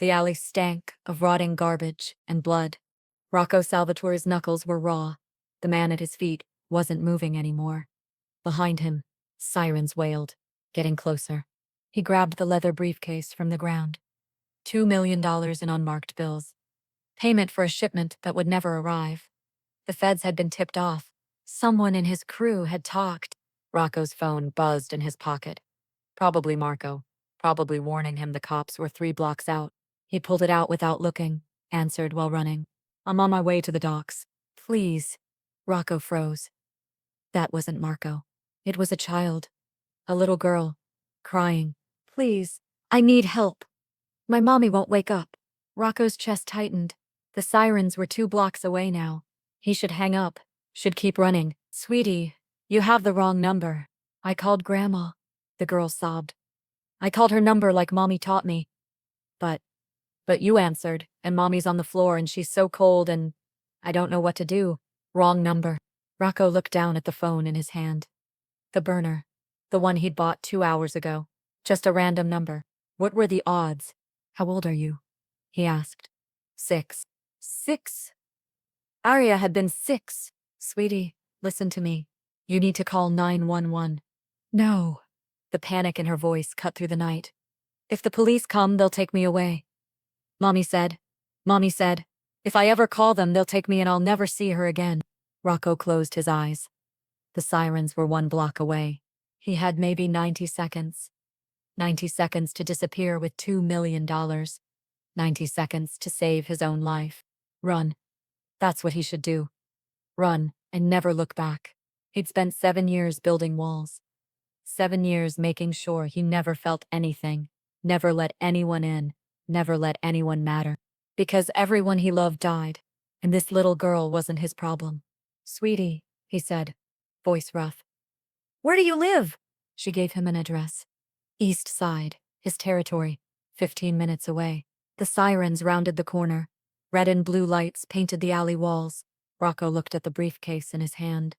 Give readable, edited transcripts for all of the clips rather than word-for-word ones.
The alley stank of rotting garbage and blood. Rocco Salvatore's knuckles were raw. The man at his feet wasn't moving anymore. Behind him, sirens wailed, getting closer. He grabbed the leather briefcase from the ground. $2 million in unmarked bills. Payment for a shipment that would never arrive. The feds had been tipped off. Someone in his crew had talked. Rocco's phone buzzed in his pocket. Probably Marco. Probably warning him the cops were 3 blocks out. He pulled it out without looking, answered while running. I'm on my way to the docks. Please. Rocco froze. That wasn't Marco. It was a child. A little girl. Crying. Please. I need help. My mommy won't wake up. Rocco's chest tightened. The sirens were 2 blocks away now. He should hang up. Should keep running. Sweetie, you have the wrong number. I called Grandma. The girl sobbed. I called her number like Mommy taught me. But you answered, and Mommy's on the floor and she's so cold and I don't know what to do. Wrong number. Rocco looked down at the phone in his hand. The burner. The one he'd bought 2 hours ago. Just a random number. What were the odds? How old are you? He asked. 6. 6? Arya had been 6. Sweetie, listen to me. You need to call 911. No. The panic in her voice cut through the night. If the police come, they'll take me away. Mommy said, if I ever call them, they'll take me and I'll never see her again. Rocco closed his eyes. The sirens were 1 block away. He had maybe 90 seconds. 90 seconds to disappear with $2 million. 90 seconds to save his own life. Run. That's what he should do. Run and never look back. He'd spent 7 years building walls. 7 years making sure he never felt anything, never let anyone in, never let anyone matter. Because everyone he loved died, and this little girl wasn't his problem. Sweetie, he said, voice rough. Where do you live? She gave him an address. East Side, his territory, 15 minutes away. The sirens rounded the corner. Red and blue lights painted the alley walls. Rocco looked at the briefcase in his hand,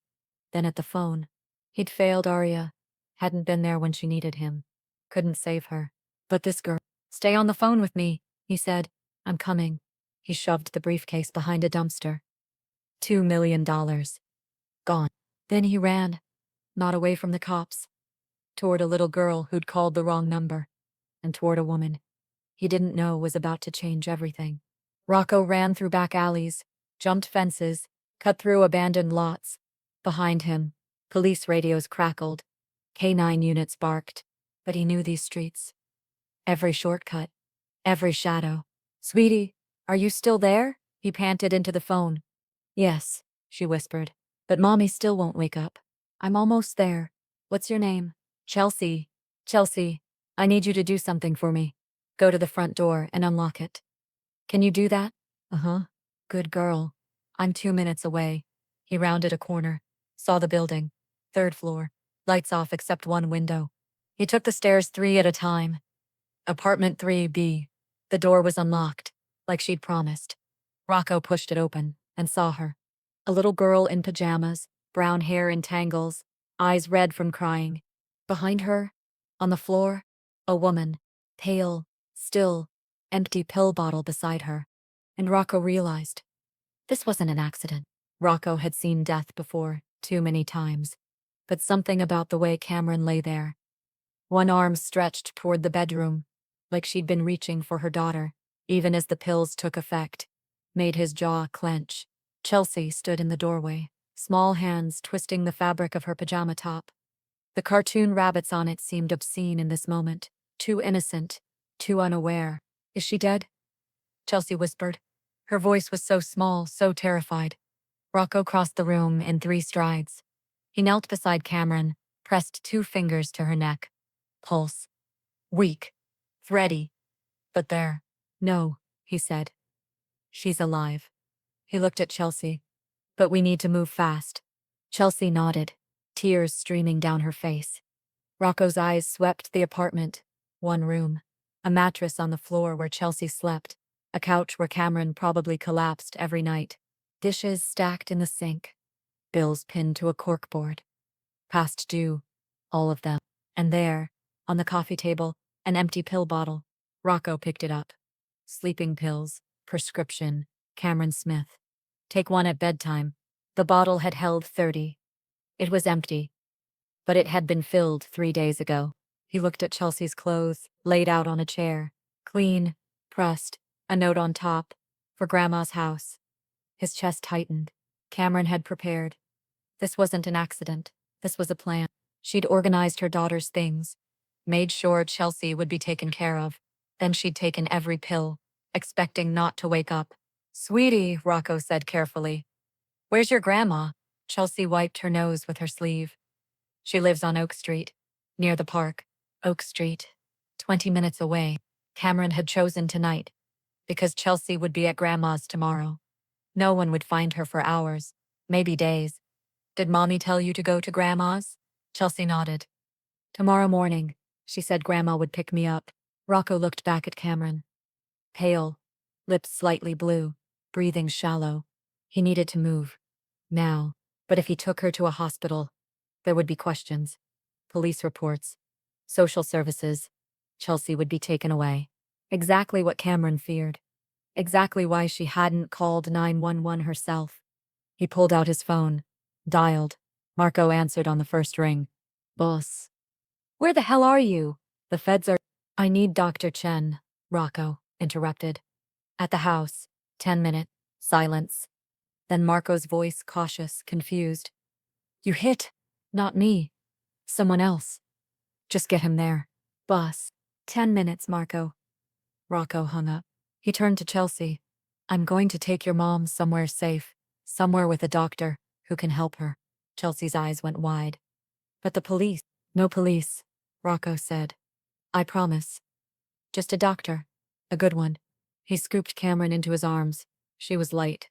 then at the phone. He'd failed Arya, hadn't been there when she needed him, couldn't save her. But this girl. Stay on the phone with me, he said. I'm coming. He shoved the briefcase behind a dumpster. $2 million. Gone. Then he ran, not away from the cops, toward a little girl who'd called the wrong number, and toward a woman he didn't know was about to change everything. Rocco ran through back alleys, jumped fences, cut through abandoned lots. Behind him, police radios crackled. K9 units barked, but he knew these streets. Every shortcut, every shadow. Sweetie, are you still there? He panted into the phone. Yes, she whispered, but Mommy still won't wake up. I'm almost there. What's your name? Chelsea. Chelsea, I need you to do something for me. Go to the front door and unlock it. Can you do that? Uh-huh. Good girl. I'm 2 minutes away. He rounded a corner, saw the building. 3rd floor. Lights off except one window. He took the stairs 3 at a time. Apartment 3B. The door was unlocked, like she'd promised. Rocco pushed it open and saw her. A little girl in pajamas, brown hair in tangles, eyes red from crying. Behind her, on the floor, a woman, pale, still, empty pill bottle beside her. And Rocco realized. This wasn't an accident. Rocco had seen death before, too many times. But something about the way Cameron lay there. One arm stretched toward the bedroom, like she'd been reaching for her daughter, even as the pills took effect, made his jaw clench. Chelsea stood in the doorway, small hands twisting the fabric of her pajama top. The cartoon rabbits on it seemed obscene in this moment, too innocent, too unaware. Is she dead? Chelsea whispered. Her voice was so small, so terrified. Rocco crossed the room in 3 strides. He knelt beside Cameron, pressed 2 fingers to her neck. Pulse. Weak. Thready. But there. No, he said. She's alive. He looked at Chelsea. But we need to move fast. Chelsea nodded, tears streaming down her face. Rocco's eyes swept the apartment. 1 room. A mattress on the floor where Chelsea slept. A couch where Cameron probably collapsed every night. Dishes stacked in the sink. Bills pinned to a corkboard. Past due. All of them. And there, on the coffee table, an empty pill bottle. Rocco picked it up. Sleeping pills, prescription, Cameron Smith. Take one at bedtime. The bottle had held 30. It was empty, but it had been filled 3 days ago. He looked at Chelsea's clothes, laid out on a chair. Clean, pressed, a note on top, for Grandma's house. His chest tightened. Cameron had prepared. This wasn't an accident. This was a plan. She'd organized her daughter's things, made sure Chelsea would be taken care of. Then she'd taken every pill, expecting not to wake up. "Sweetie," Rocco said carefully. "Where's your grandma?" Chelsea wiped her nose with her sleeve. "She lives on Oak Street, near the park." Oak Street, 20 minutes away. Cameron had chosen tonight, because Chelsea would be at Grandma's tomorrow. No one would find her for hours, maybe days. "Did Mommy tell you to go to Grandma's?" Chelsea nodded. "Tomorrow morning," she said. "Grandma would pick me up." Rocco looked back at Cameron. Pale, lips slightly blue, breathing shallow. He needed to move. Now. But if he took her to a hospital, there would be questions. Police reports. Social services. Chelsea would be taken away. Exactly what Cameron feared. Exactly why she hadn't called 911 herself. He pulled out his phone. Dialed. Marco answered on the first ring. "Boss. Where the hell are you? The feds are—" "I need Dr. Chen," Rocco interrupted. "At the house." 10-minute silence. Then Marco's voice, cautious, confused. "You hit. Not me. Someone else. Just get him there." "Boss." 10 minutes, Marco. Rocco hung up. He turned to Chelsea. "I'm going to take your mom somewhere safe. Somewhere with a doctor who can help her." Chelsea's eyes went wide. "But the police." "No police," Rocco said. "I promise. Just a doctor. A good one." He scooped Cameron into his arms. She was light.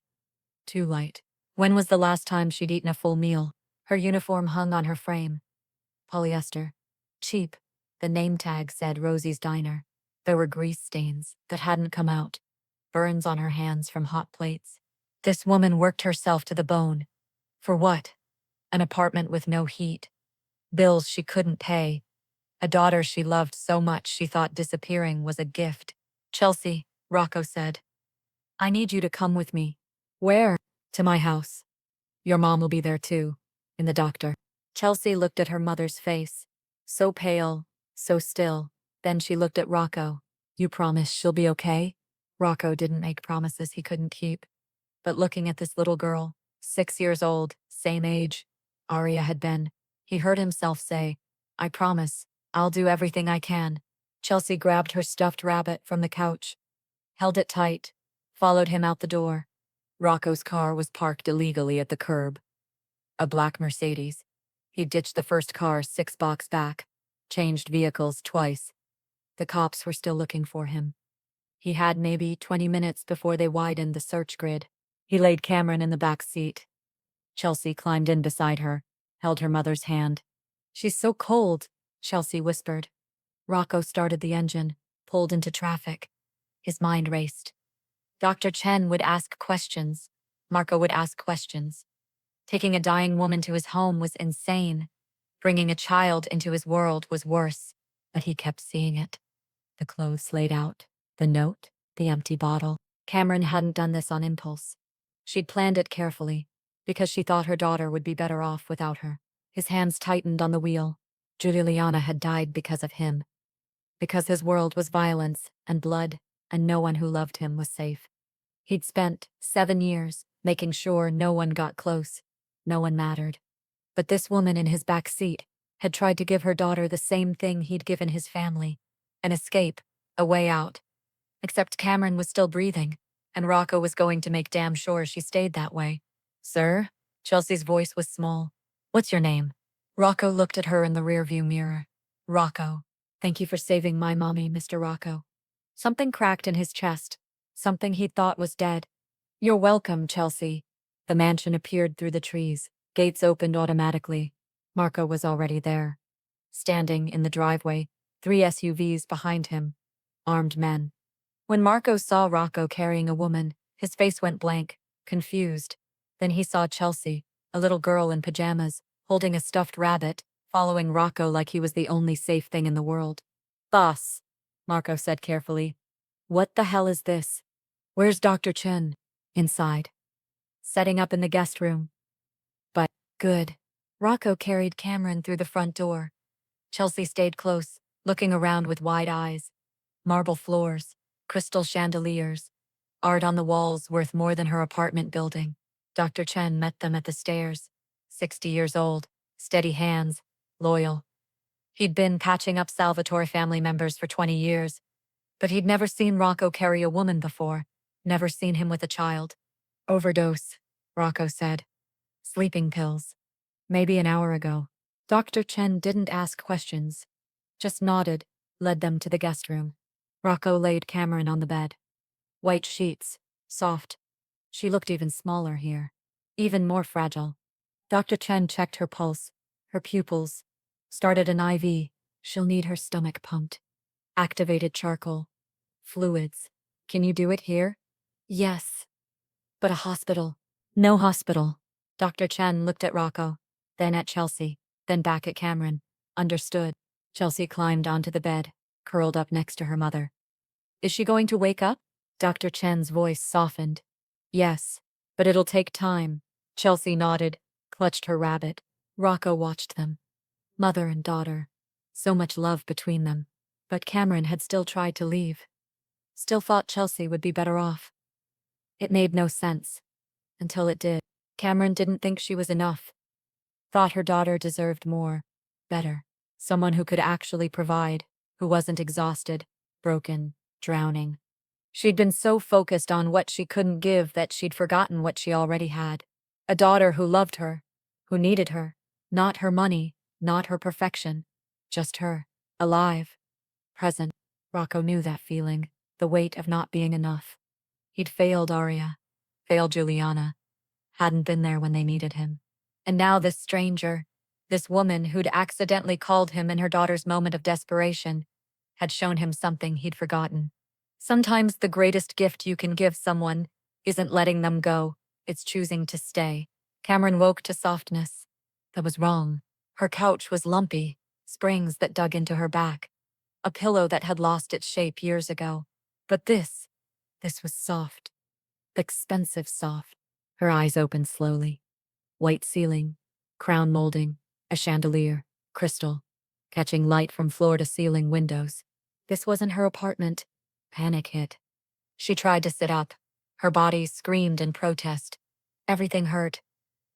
Too light. When was the last time she'd eaten a full meal? Her uniform hung on her frame. Polyester. Cheap. The name tag said Rosie's Diner. There were grease stains that hadn't come out. Burns on her hands from hot plates. This woman worked herself to the bone. For what? An apartment with no heat. Bills she couldn't pay. A daughter she loved so much she thought disappearing was a gift. "Chelsea," Rocco said. "I need you to come with me." "Where?" "To my house. Your mom will be there too." "In the doctor." Chelsea looked at her mother's face. So pale, so still. Then she looked at Rocco. "You promise she'll be okay?" Rocco didn't make promises he couldn't keep. But looking at this little girl, 6 years old, same age Arya had been, he heard himself say, "I promise. I'll do everything I can." Chelsea grabbed her stuffed rabbit from the couch, held it tight, followed him out the door. Rocco's car was parked illegally at the curb. A black Mercedes. He ditched the first car 6 blocks back, changed vehicles twice. The cops were still looking for him. He had maybe 20 minutes before they widened the search grid. He laid Cameron in the back seat. Chelsea climbed in beside her, held her mother's hand. "She's so cold," Chelsea whispered. Rocco started the engine, pulled into traffic. His mind raced. Dr. Chen would ask questions. Marco would ask questions. Taking a dying woman to his home was insane. Bringing a child into his world was worse. But he kept seeing it. The clothes laid out. The note. The empty bottle. Cameron hadn't done this on impulse. She'd planned it carefully, because she thought her daughter would be better off without her. His hands tightened on the wheel. Juliana had died because of him. Because his world was violence and blood, and no one who loved him was safe. He'd spent 7 years making sure no one got close. No one mattered. But this woman in his back seat had tried to give her daughter the same thing he'd given his family. An escape. A way out. Except Cameron was still breathing, and Rocco was going to make damn sure she stayed that way. "Sir?" Chelsea's voice was small. "What's your name?" Rocco looked at her in the rearview mirror. "Rocco. Thank you for saving my mommy, Mr. Rocco." Something cracked in his chest. Something he thought was dead. "You're welcome, Chelsea." The mansion appeared through the trees. Gates opened automatically. Marco was already there. Standing in the driveway, 3 SUVs behind him. Armed men. When Marco saw Rocco carrying a woman, his face went blank, confused. Then he saw Chelsea, a little girl in pajamas, holding a stuffed rabbit, following Rocco like he was the only safe thing in the world. "Boss," Marco said carefully. What the hell is this? Where's Dr. Chen? Inside. Setting up in the guest room. But, good. Rocco carried Cameron through the front door. Chelsea stayed close, looking around with wide eyes. Marble floors, crystal chandeliers, art on the walls worth more than her apartment building. Dr. Chen met them at the stairs. 60 years old, steady hands, loyal. He'd been patching up Salvatore family members for 20 years, but he'd never seen Rocco carry a woman before, never seen him with a child. Overdose, Rocco said. Sleeping pills. Maybe an hour ago. Dr. Chen didn't ask questions, just nodded, led them to the guest room. Rocco laid Cameron on the bed. White sheets, soft. She looked even smaller here, even more fragile. Dr. Chen checked her pulse, her pupils, started an IV. She'll need her stomach pumped. Activated charcoal. Fluids. Can you do it here? Yes. But a hospital. No hospital. Dr. Chen looked at Rocco, then at Chelsea, then back at Cameron. Understood. Chelsea climbed onto the bed, curled up next to her mother. Is she going to wake up? Dr. Chen's voice softened. Yes, but it'll take time. Chelsea nodded, clutched her rabbit. Rocco watched them. Mother and daughter. So much love between them. But Cameron had still tried to leave. Still thought Chelsea would be better off. It made no sense. Until it did. Cameron didn't think she was enough. Thought her daughter deserved more. Better. Someone who could actually provide, who wasn't exhausted, broken, drowning. She'd been so focused on what she couldn't give that she'd forgotten what she already had. A daughter who loved her, who needed her. Not her money, not her perfection. Just her. Alive. Present. Rocco knew that feeling, the weight of not being enough. He'd failed Arya, failed Juliana, hadn't been there when they needed him. And now this stranger, this woman who'd accidentally called him in her daughter's moment of desperation, had shown him something he'd forgotten. Sometimes the greatest gift you can give someone isn't letting them go, it's choosing to stay. Cameron woke to softness. That was wrong. Her couch was lumpy, springs that dug into her back. A pillow that had lost its shape years ago. But this was soft. Expensive soft. Her eyes opened slowly. White ceiling, crown molding, a chandelier, crystal, catching light from floor to ceiling windows. This wasn't her apartment. Panic hit. She tried to sit up. Her body screamed in protest. Everything hurt.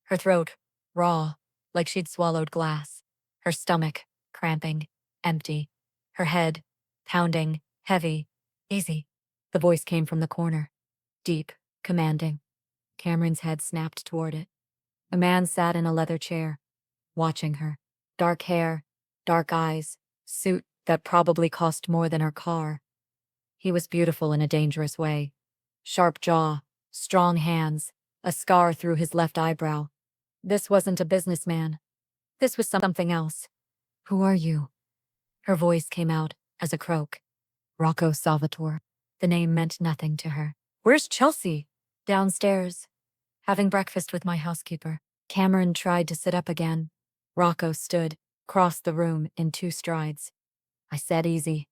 Her throat, raw, like she'd swallowed glass. Her stomach, cramping, empty. Her head, pounding, heavy, easy. The voice came from the corner. Deep, commanding. Cameron's head snapped toward it. A man sat in a leather chair, watching her. Dark hair, dark eyes, suit that probably cost more than her car. He was beautiful in a dangerous way. Sharp jaw, strong hands, a scar through his left eyebrow. This wasn't a businessman. This was something else. Who are you? Her voice came out as a croak. Rocco Salvatore. The name meant nothing to her. Where's Chelsea? Downstairs. Having breakfast with my housekeeper. Cameron tried to sit up again. Rocco stood, crossed the room in 2 strides. I said easy.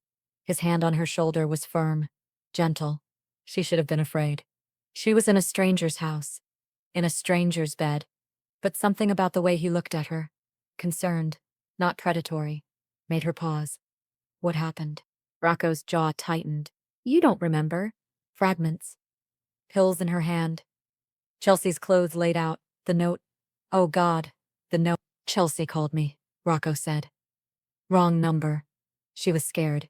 His hand on her shoulder was firm, gentle. She should have been afraid. She was in a stranger's house, in a stranger's bed. But something about the way he looked at her, concerned, not predatory, made her pause. What happened? Rocco's jaw tightened. You don't remember. Fragments. Pills in her hand. Chelsea's clothes laid out. The note. Oh God. The note. Chelsea called me, Rocco said. Wrong number. She was scared.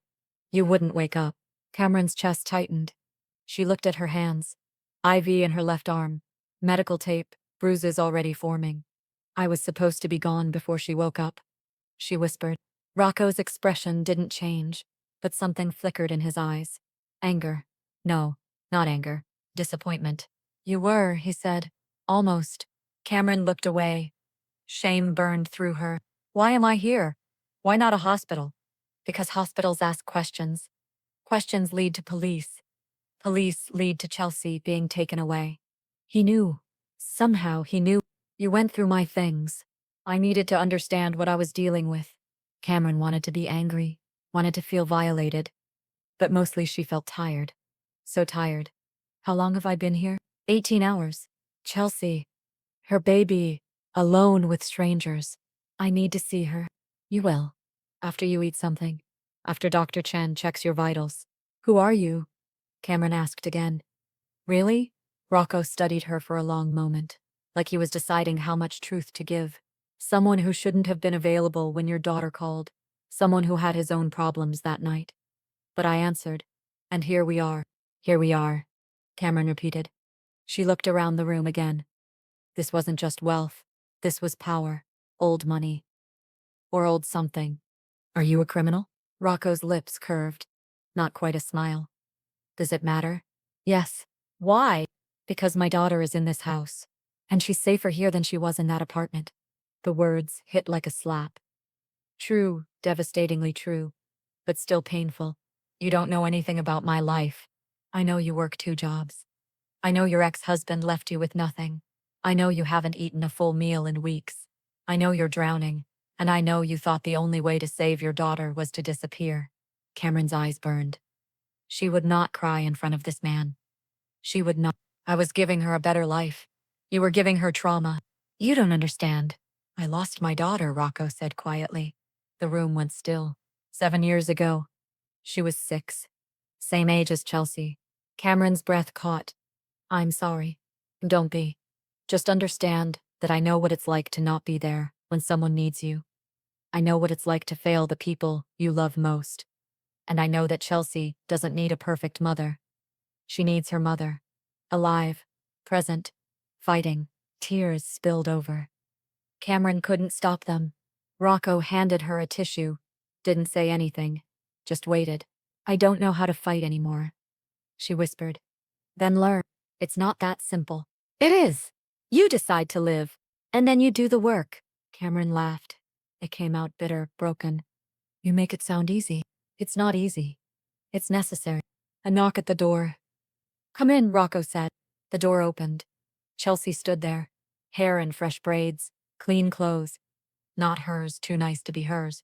You wouldn't wake up. Cameron's chest tightened. She looked at her hands. IV in her left arm. Medical tape, bruises already forming. I was supposed to be gone before she woke up, she whispered. Rocco's expression didn't change, but something flickered in his eyes. Anger. No, not anger. Disappointment. You were, he said. Almost. Cameron looked away. Shame burned through her. Why am I here? Why not a hospital? Because hospitals ask questions. Questions lead to police. Police lead to Chelsea being taken away. He knew. Somehow he knew. You went through my things. I needed to understand what I was dealing with. Cameron wanted to be angry, wanted to feel violated. but mostly she felt tired. So tired. How long have I been here? 18 hours. Chelsea. Her baby. Alone with strangers. I need to see her. You will. After you eat something. After Dr. Chen checks your vitals. Who are you? Cameron asked again. Really? Rocco studied her for a long moment, like he was deciding how much truth to give. Someone who shouldn't have been available when your daughter called. Someone who had his own problems that night. But I answered. And here we are. Here we are. Cameron repeated. She looked around the room again. This wasn't just wealth. This was power. Old money. Or old something. Are you a criminal? Rocco's lips curved. Not quite a smile. Does it matter? Yes. Why? Because my daughter is in this house. And she's safer here than she was in that apartment. The words hit like a slap. True, devastatingly true. But still painful. You don't know anything about my life. I know you work 2 jobs. I know your ex-husband left you with nothing. I know you haven't eaten a full meal in weeks. I know you're drowning. And I know you thought the only way to save your daughter was to disappear. Cameron's eyes burned. She would not cry in front of this man. She would not. I was giving her a better life. You were giving her trauma. You don't understand. I lost my daughter, Rocco said quietly. The room went still. 7 years ago. She was 6. Same age as Chelsea. Cameron's breath caught. I'm sorry. Don't be. Just understand that I know what it's like to not be there when someone needs you. I know what it's like to fail the people you love most. And I know that Chelsea doesn't need a perfect mother. She needs her mother. Alive. Present. Fighting. Tears spilled over. Cameron couldn't stop them. Rocco handed her a tissue. Didn't say anything. Just waited. I don't know how to fight anymore. She whispered. Then learn. It's not that simple. It is. You decide to live. And then you do the work. Cameron laughed. It came out bitter, broken. You make it sound easy. It's not easy. It's necessary. A knock at the door. Come in, Rocco said. The door opened. Chelsea stood there. Hair in fresh braids. Clean clothes. Not hers, too nice to be hers.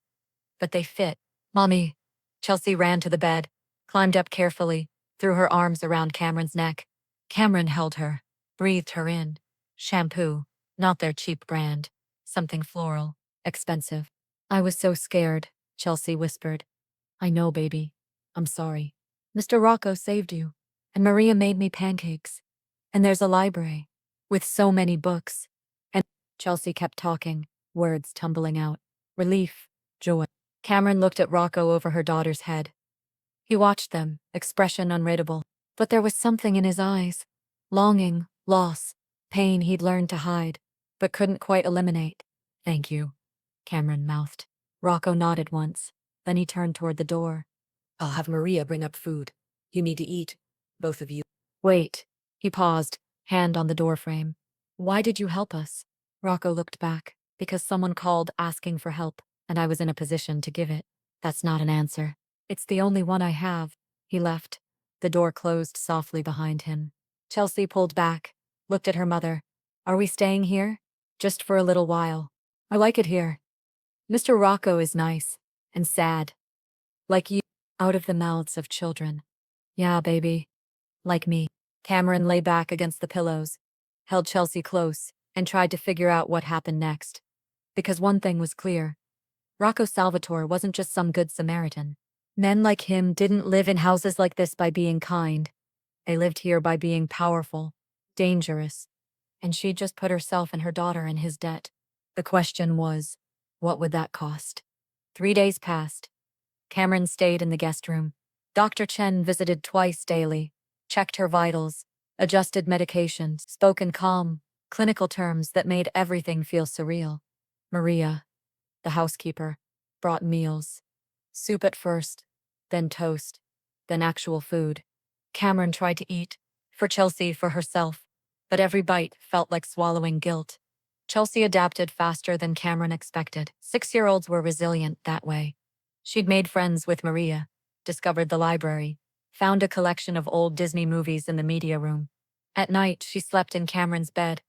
But they fit. Mommy. Chelsea ran to the bed. Climbed up carefully. Threw her arms around Cameron's neck. Cameron held her. Breathed her in. Shampoo. Not their cheap brand. Something floral. Expensive. I was so scared, Chelsea whispered. I know, baby. I'm sorry. Mr. Rocco saved you. And Maria made me pancakes. And there's a library. With so many books. And Chelsea kept talking, words tumbling out. Relief. Joy. Cameron looked at Rocco over her daughter's head. He watched them, expression unreadable. But there was something in his eyes. Longing, loss, pain he'd learned to hide, but couldn't quite eliminate. Thank you, Cameron mouthed. Rocco nodded once. Then he turned toward the door. I'll have Maria bring up food. You need to eat, both of you. Wait. He paused, hand on the doorframe. Why did you help us? Rocco looked back. Because someone called asking for help, and I was in a position to give it. That's not an answer. It's the only one I have. He left. The door closed softly behind him. Chelsea pulled back, looked at her mother. Are we staying here? Just for a little while. I like it here. Mr. Rocco is nice. And sad. Like you. Out of the mouths of children. Yeah, baby. Like me. Cameron lay back against the pillows, held Chelsea close, and tried to figure out what happened next. Because one thing was clear. Rocco Salvatore wasn't just some good Samaritan. Men like him didn't live in houses like this by being kind. They lived here by being powerful, dangerous. And she'd just put herself and her daughter in his debt. The question was, what would that cost? 3 days passed. Cameron stayed in the guest room. Dr. Chen visited twice daily, checked her vitals, adjusted medications, spoke in calm, clinical terms that made everything feel surreal. Maria, the housekeeper, brought meals. Soup at first, then toast, then actual food. Cameron tried to eat, for Chelsea, for herself, but every bite felt like swallowing guilt. Chelsea adapted faster than Cameron expected. 6-year-olds were resilient that way. She'd made friends with Maria, discovered the library, found a collection of old Disney movies in the media room. At night, she slept in Cameron's bed,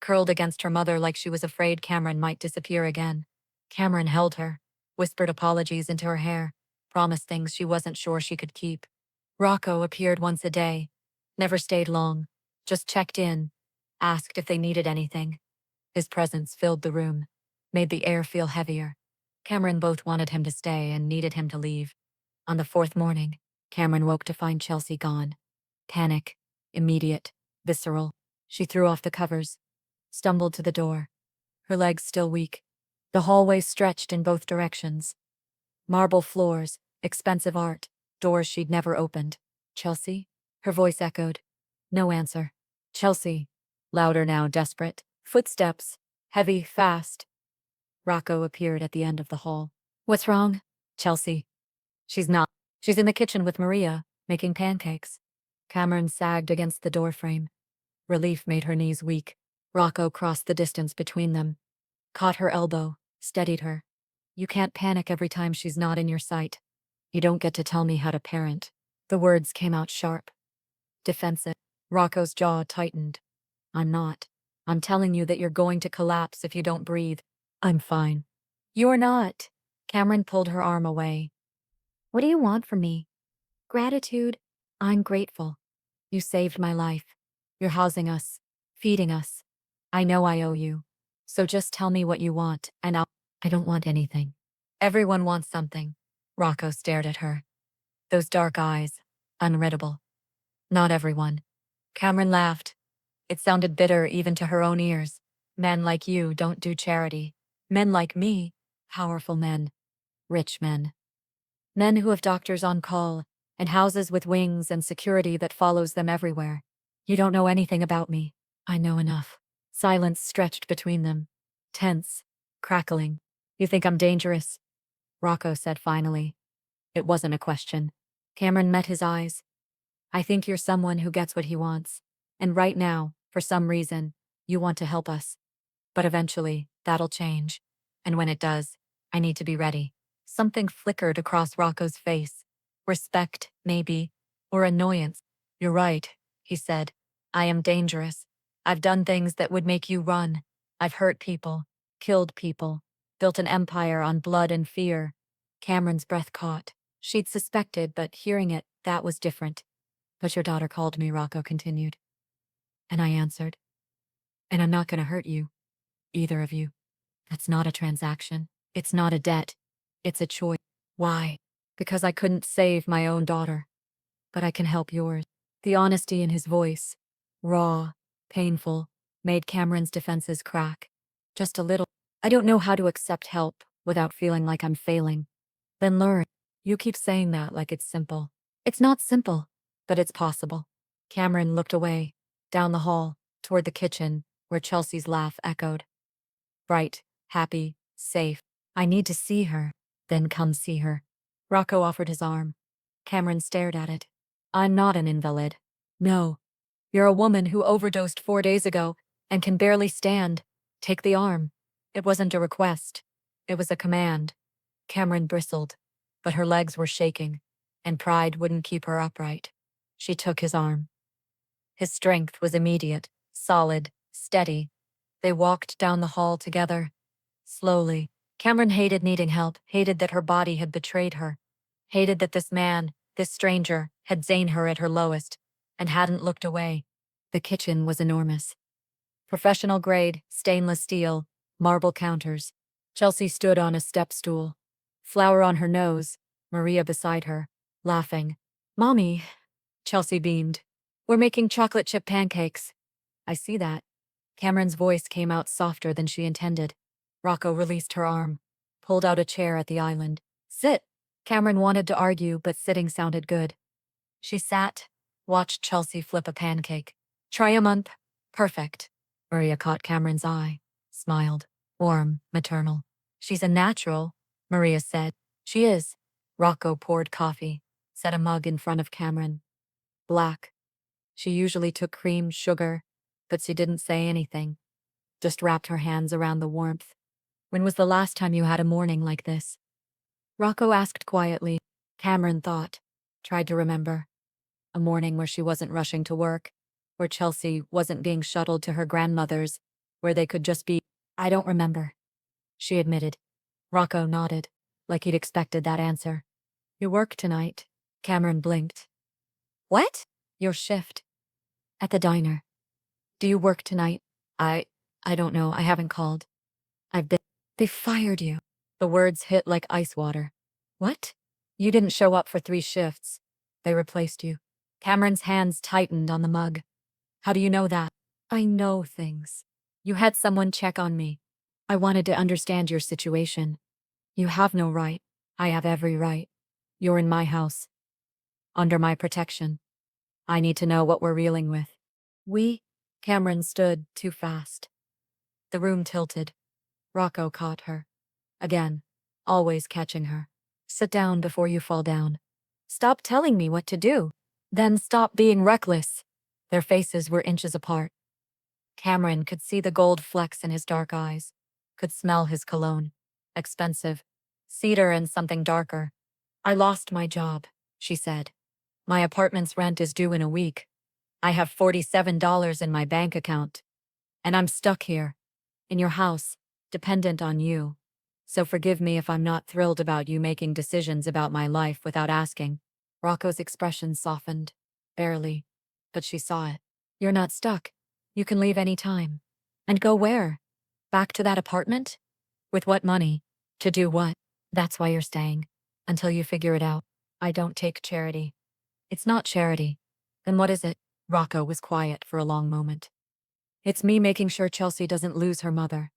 curled against her mother like she was afraid Cameron might disappear again. Cameron held her, whispered apologies into her hair, promised things she wasn't sure she could keep. Rocco appeared once a day, never stayed long, just checked in, asked if they needed anything. His presence filled the room, made the air feel heavier. Cameron both wanted him to stay and needed him to leave. On the fourth morning, Cameron woke to find Chelsea gone. Panic, immediate, visceral. She threw off the covers, stumbled to the door, her legs still weak. The hallway stretched in both directions. Marble floors, expensive art, doors she'd never opened. Chelsea? Her voice echoed. No answer. Chelsea. Louder now, desperate. Footsteps. Heavy, fast. Rocco appeared at the end of the hall. What's wrong? Chelsea. She's not. She's in the kitchen with Maria, making pancakes. Cameron sagged against the doorframe. Relief made her knees weak. Rocco crossed the distance between them, caught her elbow, steadied her. You can't panic every time she's not in your sight. You don't get to tell me how to parent. The words came out sharp, defensive. Rocco's jaw tightened. I'm not. I'm telling you that you're going to collapse if you don't breathe. I'm fine. You're not. Cameron pulled her arm away. What do you want from me? Gratitude. I'm grateful. You saved my life. You're housing us, feeding us. I know I owe you. So just tell me what you want, and I don't want anything. Everyone wants something. Rocco stared at her. Those dark eyes, unreadable. Not everyone. Cameron laughed. It sounded bitter even to her own ears. Men like you don't do charity. Men like me, powerful men, rich men. Men who have doctors on call, and houses with wings and security that follows them everywhere. You don't know anything about me. I know enough. Silence stretched between them. Tense, crackling. You think I'm dangerous? Rocco said finally. It wasn't a question. Cameron met his eyes. I think you're someone who gets what he wants. And right now, for some reason, you want to help us. But eventually, that'll change. And when it does, I need to be ready. Something flickered across Rocco's face. Respect, maybe, or annoyance. You're right, he said. I am dangerous. I've done things that would make you run. I've hurt people, killed people, built an empire on blood and fear. Cameron's breath caught. She'd suspected, but hearing it, that was different. But your daughter called me, Rocco continued. And I answered. And I'm not going to hurt you. Either of you. That's not a transaction. It's not a debt. It's a choice. Why? Because I couldn't save my own daughter. But I can help yours. The honesty in his voice, raw, painful, made Cameron's defenses crack. Just a little. I don't know how to accept help without feeling like I'm failing. Then learn. You keep saying that like it's simple. It's not simple, but it's possible. Cameron looked away, down the hall, toward the kitchen, where Chelsea's laugh echoed. Bright, happy, safe. I need to see her. Then come see her. Rocco offered his arm. Cameron stared at it. I'm not an invalid. No. You're a woman who overdosed 4 days ago and can barely stand. Take the arm. It wasn't a request. It was a command. Cameron bristled, but her legs were shaking, and pride wouldn't keep her upright. She took his arm. His strength was immediate, solid, steady. They walked down the hall together. Slowly. Cameron hated needing help, hated that her body had betrayed her, hated that this man, this stranger, had seen her at her lowest, and hadn't looked away. The kitchen was enormous. Professional grade, stainless steel, marble counters. Chelsea stood on a step stool. Flour on her nose, Maria beside her, laughing. Mommy, Chelsea beamed. We're making chocolate chip pancakes. I see that. Cameron's voice came out softer than she intended. Rocco released her arm, pulled out a chair at the island. Sit. Cameron wanted to argue, but sitting sounded good. She sat, watched Chelsea flip a pancake. Try a month. Perfect. Maria caught Cameron's eye, smiled. Warm, maternal. She's a natural, Maria said. She is. Rocco poured coffee, set a mug in front of Cameron. Black. She usually took cream, sugar, but she didn't say anything. Just wrapped her hands around the warmth. When was the last time you had a morning like this? Rocco asked quietly. Cameron thought, tried to remember. A morning where she wasn't rushing to work, where Chelsea wasn't being shuttled to her grandmother's, where they could just be. I don't remember, she admitted. Rocco nodded, like he'd expected that answer. You work tonight. Cameron blinked. What? Your shift. At the diner. Do you work tonight? I don't know. I haven't called. I've been. They fired you. The words hit like ice water. What? You didn't show up for 3 shifts. They replaced you. Cameron's hands tightened on the mug. How do you know that? I know things. You had someone check on me. I wanted to understand your situation. You have no right. I have every right. You're in my house. Under my protection. I need to know what we're reeling with. Cameron stood too fast. The room tilted. Rocco caught her. Again, always catching her. Sit down before you fall down. Stop telling me what to do. Then stop being reckless. Their faces were inches apart. Cameron could see the gold flecks in his dark eyes, could smell his cologne. Expensive. Cedar and something darker. I lost my job, she said. My apartment's rent is due in a week. I have $47 in my bank account. And I'm stuck here, in your house, dependent on you. So forgive me if I'm not thrilled about you making decisions about my life without asking. Rocco's expression softened. Barely. But she saw it. You're not stuck. You can leave any time. And go where? Back to that apartment? With what money? To do what? That's why you're staying. Until you figure it out. I don't take charity. It's not charity. Then what is it? Rocco was quiet for a long moment. It's me making sure Chelsea doesn't lose her mother.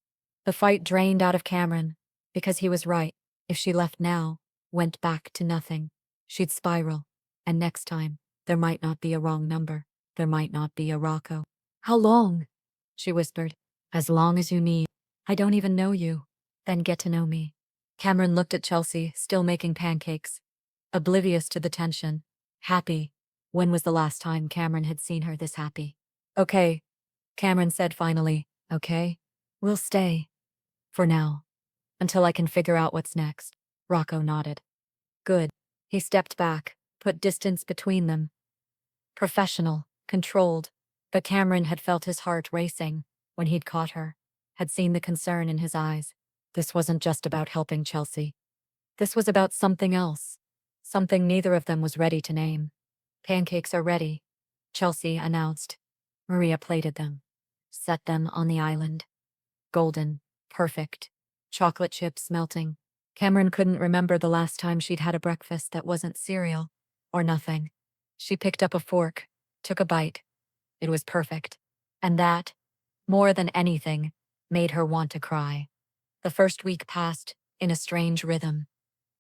The fight drained out of Cameron. Because he was right. If she left now, went back to nothing, she'd spiral. And next time, there might not be a wrong number. There might not be a Rocco. How long? She whispered. As long as you need. I don't even know you. Then get to know me. Cameron looked at Chelsea, still making pancakes. Oblivious to the tension. Happy. When was the last time Cameron had seen her this happy? Okay, Cameron said finally. Okay? We'll stay. For now. Until I can figure out what's next. Rocco nodded. Good. He stepped back, put distance between them. Professional, controlled. But Cameron had felt his heart racing when he'd caught her, had seen the concern in his eyes. This wasn't just about helping Chelsea. This was about something else. Something neither of them was ready to name. Pancakes are ready, Chelsea announced. Maria plated them. Set them on the island. Golden. Perfect. Chocolate chips melting. Cameron couldn't remember the last time she'd had a breakfast that wasn't cereal. Or nothing. She picked up a fork, took a bite. It was perfect. And that, more than anything, made her want to cry. The first week passed in a strange rhythm.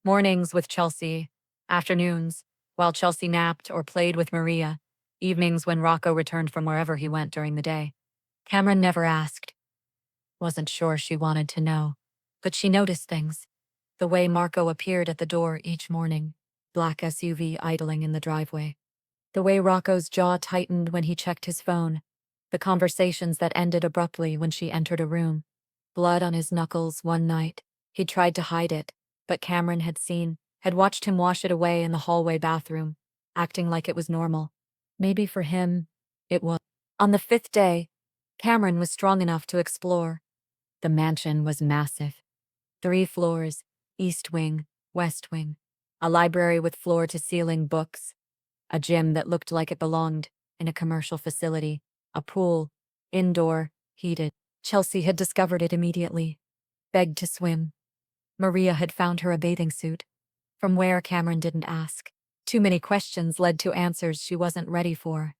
Mornings with Chelsea, afternoons, while Chelsea napped or played with Maria, evenings when Rocco returned from wherever he went during the day. Cameron never asked. Wasn't sure she wanted to know. But she noticed things. The way Marco appeared at the door each morning, black SUV idling in the driveway. The way Rocco's jaw tightened when he checked his phone. The conversations that ended abruptly when she entered a room. Blood on his knuckles one night. He tried to hide it, but Cameron had watched him wash it away in the hallway bathroom, acting like it was normal. Maybe for him, it was. On the 5th day, Cameron was strong enough to explore. The mansion was massive. 3 floors, east wing, west wing. A library with floor-to-ceiling books. A gym that looked like it belonged in a commercial facility. A pool, indoor, heated. Chelsea had discovered it immediately. Begged to swim. Maria had found her a bathing suit. From where, Cameron didn't ask. Too many questions led to answers she wasn't ready for.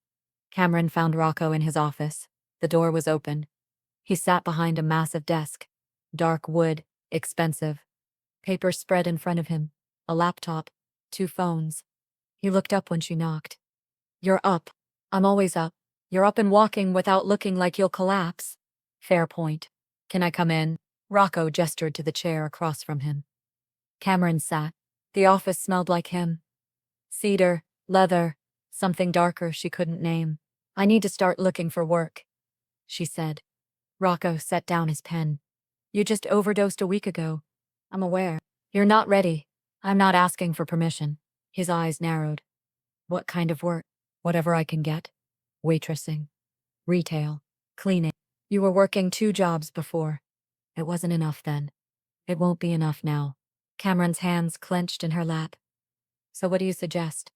Cameron found Rocco in his office. The door was open. He sat behind a massive desk. Dark wood, expensive. Paper spread in front of him. A laptop. 2 phones. He looked up when she knocked. You're up. I'm always up. You're up and walking without looking like you'll collapse. Fair point. Can I come in? Rocco gestured to the chair across from him. Cameron sat. The office smelled like him. Cedar, leather, something darker she couldn't name. I need to start looking for work, she said. Rocco set down his pen. You just overdosed a week ago. I'm aware. You're not ready. I'm not asking for permission. His eyes narrowed. What kind of work? Whatever I can get. Waitressing. Retail. Cleaning. You were working 2 jobs before. It wasn't enough then. It won't be enough now. Cameron's hands clenched in her lap. So what do you suggest?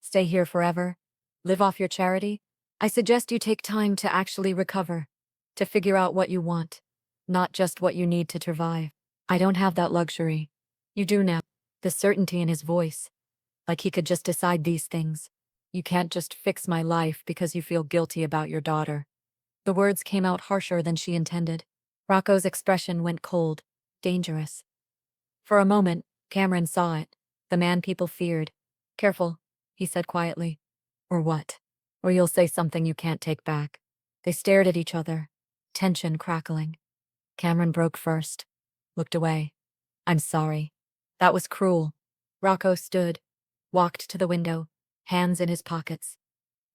Stay here forever? Live off your charity? I suggest you take time to actually recover, to figure out what you want, not just what you need to survive. I don't have that luxury. You do now. The certainty in his voice, like he could just decide these things. You can't just fix my life because you feel guilty about your daughter. The words came out harsher than she intended. Rocco's expression went cold, dangerous. For a moment, Cameron saw it, the man people feared. Careful, he said quietly. Or what? Or you'll say something you can't take back. They stared at each other, tension crackling. Cameron broke first, looked away. I'm sorry. That was cruel. Rocco stood, walked to the window, hands in his pockets.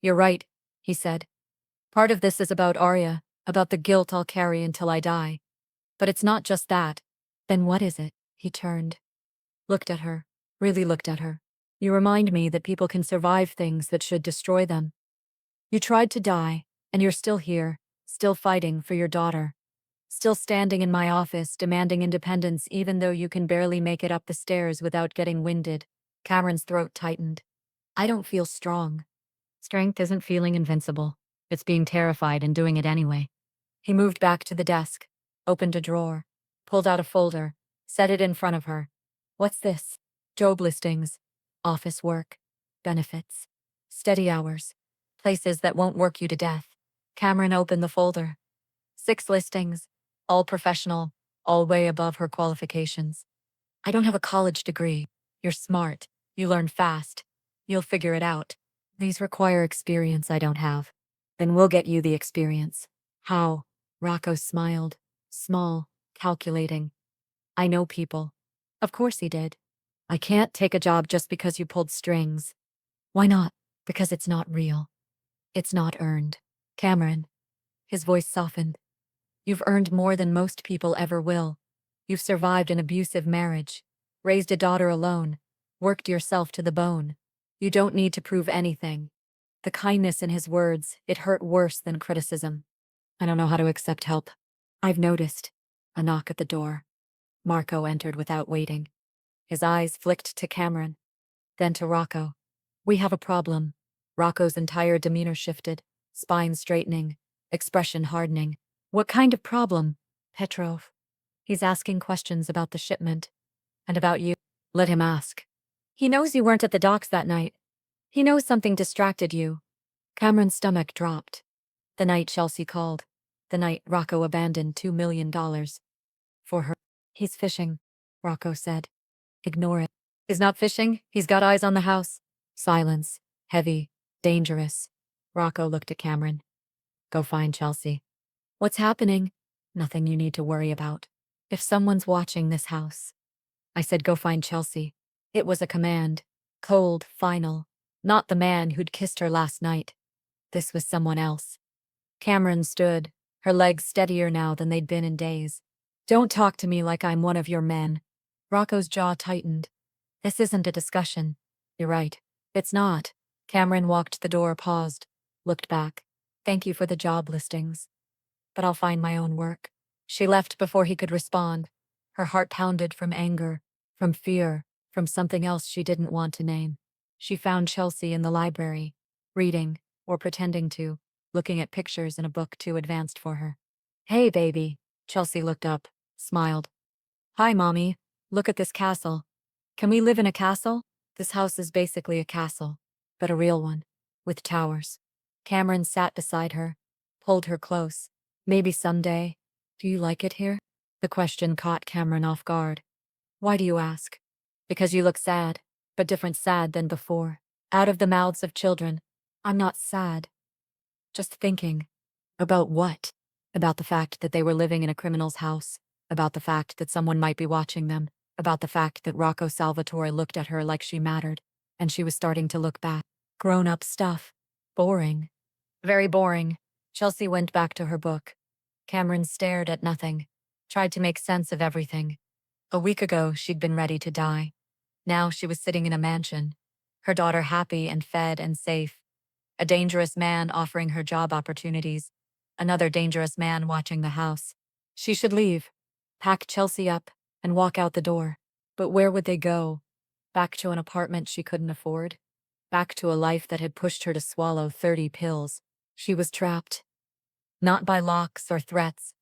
You're right, he said. Part of this is about Arya, about the guilt I'll carry until I die. But it's not just that. Then what is it? He turned. Looked at her. Really looked at her. You remind me that people can survive things that should destroy them. You tried to die, and you're still here, still fighting for your daughter. Still standing in my office, demanding independence even though you can barely make it up the stairs without getting winded. Cameron's throat tightened. I don't feel strong. Strength isn't feeling invincible. It's being terrified and doing it anyway. He moved back to the desk, opened a drawer, pulled out a folder, set it in front of her. What's this? Job listings, office work, benefits, steady hours, places that won't work you to death. Cameron opened the folder. 6 listings, all professional, all way above her qualifications. I don't have a college degree. You're smart. You learn fast. You'll figure it out. These require experience I don't have. Then we'll get you the experience. How? Rocco smiled. Small, calculating. I know people. Of course he did. I can't take a job just because you pulled strings. Why not? Because it's not real. It's not earned. Cameron. His voice softened. You've earned more than most people ever will. You've survived an abusive marriage, raised a daughter alone, worked yourself to the bone. You don't need to prove anything. The kindness in his words, it hurt worse than criticism. I don't know how to accept help. I've noticed. A knock at the door. Marco entered without waiting. His eyes flicked to Cameron, then to Rocco. We have a problem. Rocco's entire demeanor shifted, spine straightening, expression hardening. What kind of problem? Petrov. He's asking questions about the shipment. And about you. Let him ask. He knows you weren't at the docks that night. He knows something distracted you. Cameron's stomach dropped. The night Chelsea called. The night Rocco abandoned $2 million. For her. He's fishing, Rocco said. Ignore it. He's not fishing. He's got eyes on the house. Silence. Heavy. Dangerous. Rocco looked at Cameron. Go find Chelsea. What's happening? Nothing you need to worry about. If someone's watching this house. I said go find Chelsea. It was a command. Cold, final. Not the man who'd kissed her last night. This was someone else. Cameron stood, her legs steadier now than they'd been in days. Don't talk to me like I'm one of your men. Rocco's jaw tightened. This isn't a discussion. You're right. It's not. Cameron walked the door, paused, looked back. Thank you for the job listings. But I'll find my own work. She left before he could respond. Her heart pounded from anger, from fear, from something else she didn't want to name. She found Chelsea in the library, reading, or pretending to, looking at pictures in a book too advanced for her. Hey, baby. Chelsea looked up, smiled. Hi, Mommy. Look at this castle. Can we live in a castle? This house is basically a castle, but a real one, with towers. Cameron sat beside her, pulled her close. Maybe someday. Do you like it here? The question caught Cameron off guard. Why do you ask? Because you look sad, but different sad than before. Out of the mouths of children. I'm not sad. Just thinking. About what? About the fact that they were living in a criminal's house. About the fact that someone might be watching them. About the fact that Rocco Salvatore looked at her like she mattered, and she was starting to look back. Grown-up stuff. Boring. Very boring. Chelsea went back to her book. Cameron stared at nothing, tried to make sense of everything. A week ago, she'd been ready to die. Now she was sitting in a mansion, her daughter happy and fed and safe. A dangerous man offering her job opportunities. Another dangerous man watching the house. She should leave, pack Chelsea up, and walk out the door. But where would they go? back to an apartment she couldn't afford, back to a life that had pushed her to swallow 30 pills. She was trapped, not by locks or threats,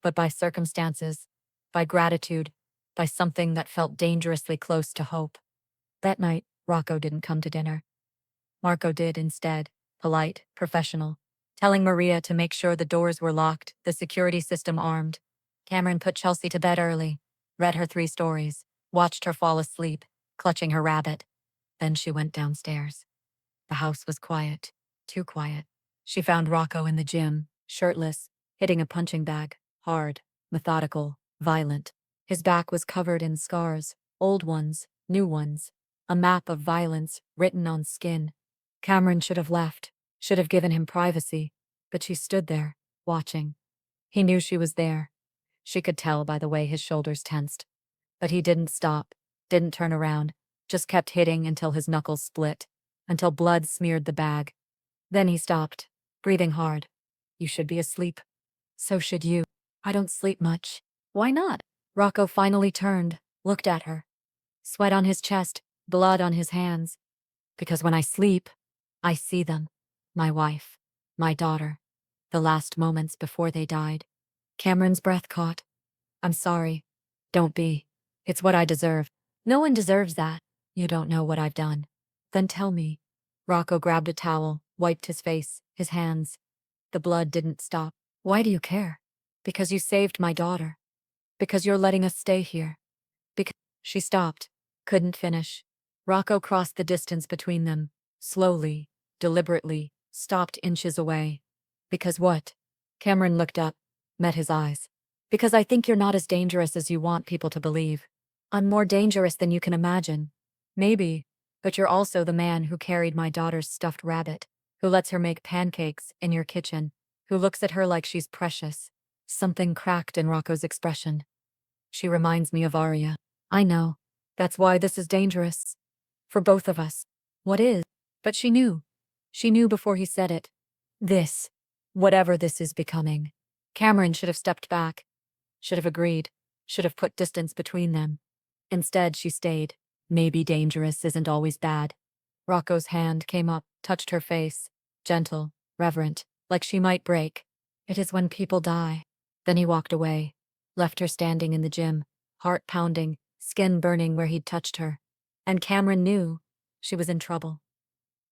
but by circumstances, by gratitude, by something that felt dangerously close to hope. That night, Rocco didn't come to dinner. Marco did instead, polite, professional, telling Maria to make sure the doors were locked, the security system armed. Cameron put Chelsea to bed early, read her 3 stories, watched her fall asleep, clutching her rabbit. Then she went downstairs. The house was quiet, too quiet. She found Rocco in the gym, shirtless, hitting a punching bag, hard, methodical, violent. His back was covered in scars, old ones, new ones, a map of violence written on skin. Cameron should have left, should have given him privacy, but she stood there, watching. He knew she was there. She could tell by the way his shoulders tensed. But he didn't stop, didn't turn around, just kept hitting until his knuckles split, until blood smeared the bag. Then he stopped, breathing hard. You should be asleep. So should you. I don't sleep much. Why not? Rocco finally turned, looked at her. Sweat on his chest, blood on his hands. Because when I sleep, I see them. My wife, my daughter, the last moments before they died. Cameron's breath caught. I'm sorry. Don't be. It's what I deserve. No one deserves that. You don't know what I've done. Then tell me. Rocco grabbed a towel, wiped his face, his hands. The blood didn't stop. Why do you care? Because you saved my daughter. Because you're letting us stay here. Because she stopped, couldn't finish. Rocco crossed the distance between them, slowly, deliberately, stopped inches away. Because what? Cameron looked up, met his eyes. Because I think you're not as dangerous as you want people to believe. I'm more dangerous than you can imagine. Maybe, but you're also the man who carried my daughter's stuffed rabbit, who lets her make pancakes in your kitchen, who looks at her like she's precious. Something cracked in Rocco's expression. She reminds me of Arya. I know. That's why this is dangerous. For both of us. What is? But she knew. She knew before he said it. This. Whatever this is becoming. Cameron should have stepped back. Should have agreed. Should have put distance between them. Instead, she stayed. Maybe dangerous isn't always bad. Rocco's hand came up, touched her face. Gentle, reverent, like she might break. It is when people die. Then he walked away. Left her standing in the gym, heart pounding, skin burning where he'd touched her. And Cameron knew she was in trouble.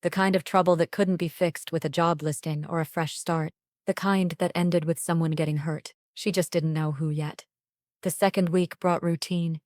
The kind of trouble that couldn't be fixed with a job listing or a fresh start. The kind that ended with someone getting hurt. She just didn't know who yet. The second week brought routine,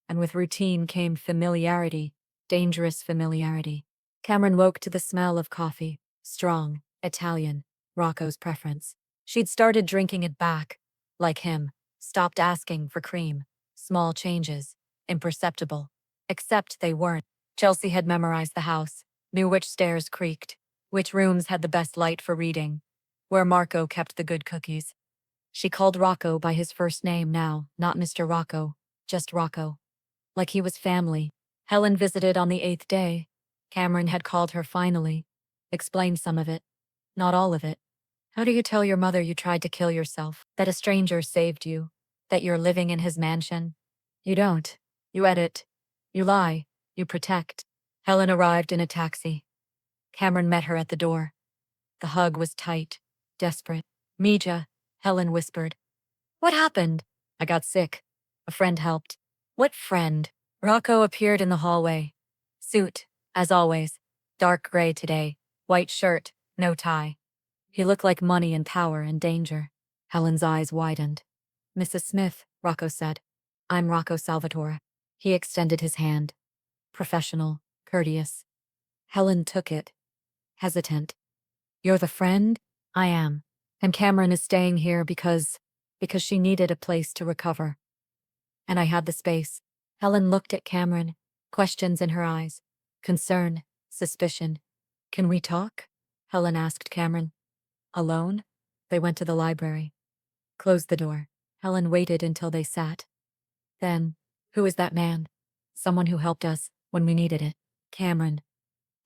and with routine came familiarity, dangerous familiarity. Cameron woke to the smell of coffee, strong, Italian, Rocco's preference. She'd started drinking it back, like him, stopped asking for cream, small changes, imperceptible. Except they weren't. Chelsea had memorized the house, knew which stairs creaked, which rooms had the best light for reading, where Marco kept the good cookies. She called Rocco by his first name now, not Mr. Rocco, just Rocco. Like he was family. Helen visited on the 8th day. Cameron had called her finally. Explained some of it. Not all of it. How do you tell your mother you tried to kill yourself? That a stranger saved you? That you're living in his mansion? You don't. You edit. You lie. You protect. Helen arrived in a taxi. Cameron met her at the door. The hug was tight, desperate. Mija, Helen whispered. What happened? I got sick. A friend helped. What friend? Rocco appeared in the hallway. Suit, as always. Dark gray today. White shirt, no tie. He looked like money and power and danger. Helen's eyes widened. Mrs. Smith, Rocco said. I'm Rocco Salvatore. He extended his hand. Professional, courteous. Helen took it. Hesitant. You're the friend? I am. And Cameron is staying here because she needed a place to recover. And I had the space. Helen looked at Cameron, questions in her eyes. Concern, suspicion. Can we talk? Helen asked Cameron. Alone? They went to the library. Closed the door. Helen waited until they sat. Then, who is that man? Someone who helped us when we needed it. Cameron.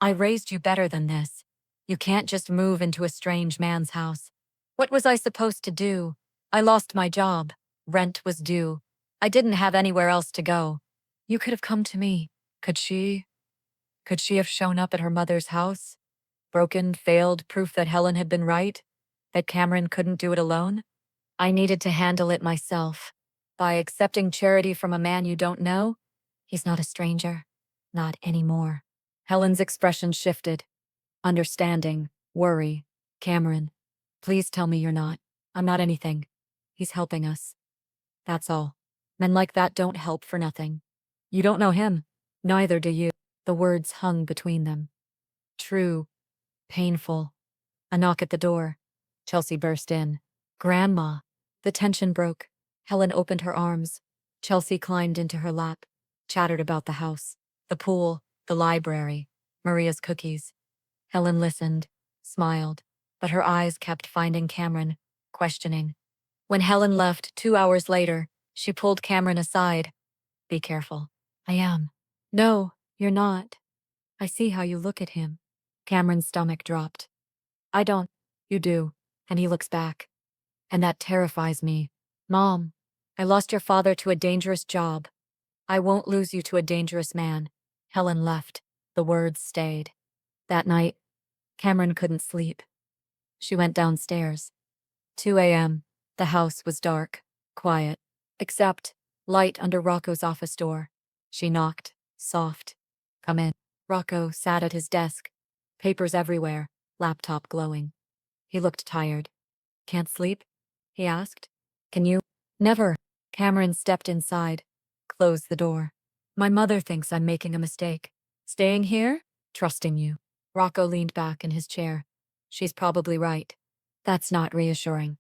I raised you better than this. You can't just move into a strange man's house. What was I supposed to do? I lost my job. Rent was due. I didn't have anywhere else to go. You could have come to me. Could she have shown up at her mother's house? Broken, failed, proof that Helen had been right? That Cameron couldn't do it alone? I needed to handle it myself. By accepting charity from a man you don't know? He's not a stranger. Not anymore. Helen's expression shifted. Understanding, worry. Cameron, please tell me you're not. I'm not anything. He's helping us. That's all. Men like that don't help for nothing. You don't know him. Neither do you. The words hung between them. True. Painful. A knock at the door. Chelsea burst in. Grandma. The tension broke. Helen opened her arms. Chelsea climbed into her lap, chattered about the house, the pool, the library, Maria's cookies. Helen listened, smiled, but her eyes kept finding Cameron, questioning. When Helen left 2 hours later, she pulled Cameron aside. Be careful. I am. No, you're not. I see how you look at him. Cameron's stomach dropped. I don't. You do. And he looks back. And that terrifies me. Mom, I lost your father to a dangerous job. I won't lose you to a dangerous man. Helen left. The words stayed. That night, Cameron couldn't sleep. She went downstairs. 2 a.m. The house was dark, quiet, except light under Rocco's office door. She knocked, soft. Come in. Rocco sat at his desk, papers everywhere, laptop glowing. He looked tired. Can't sleep? He asked. Can you? Never. Cameron stepped inside, closed the door. My mother thinks I'm making a mistake. Staying here? Trusting you. Rocco leaned back in his chair. She's probably right. That's not reassuring.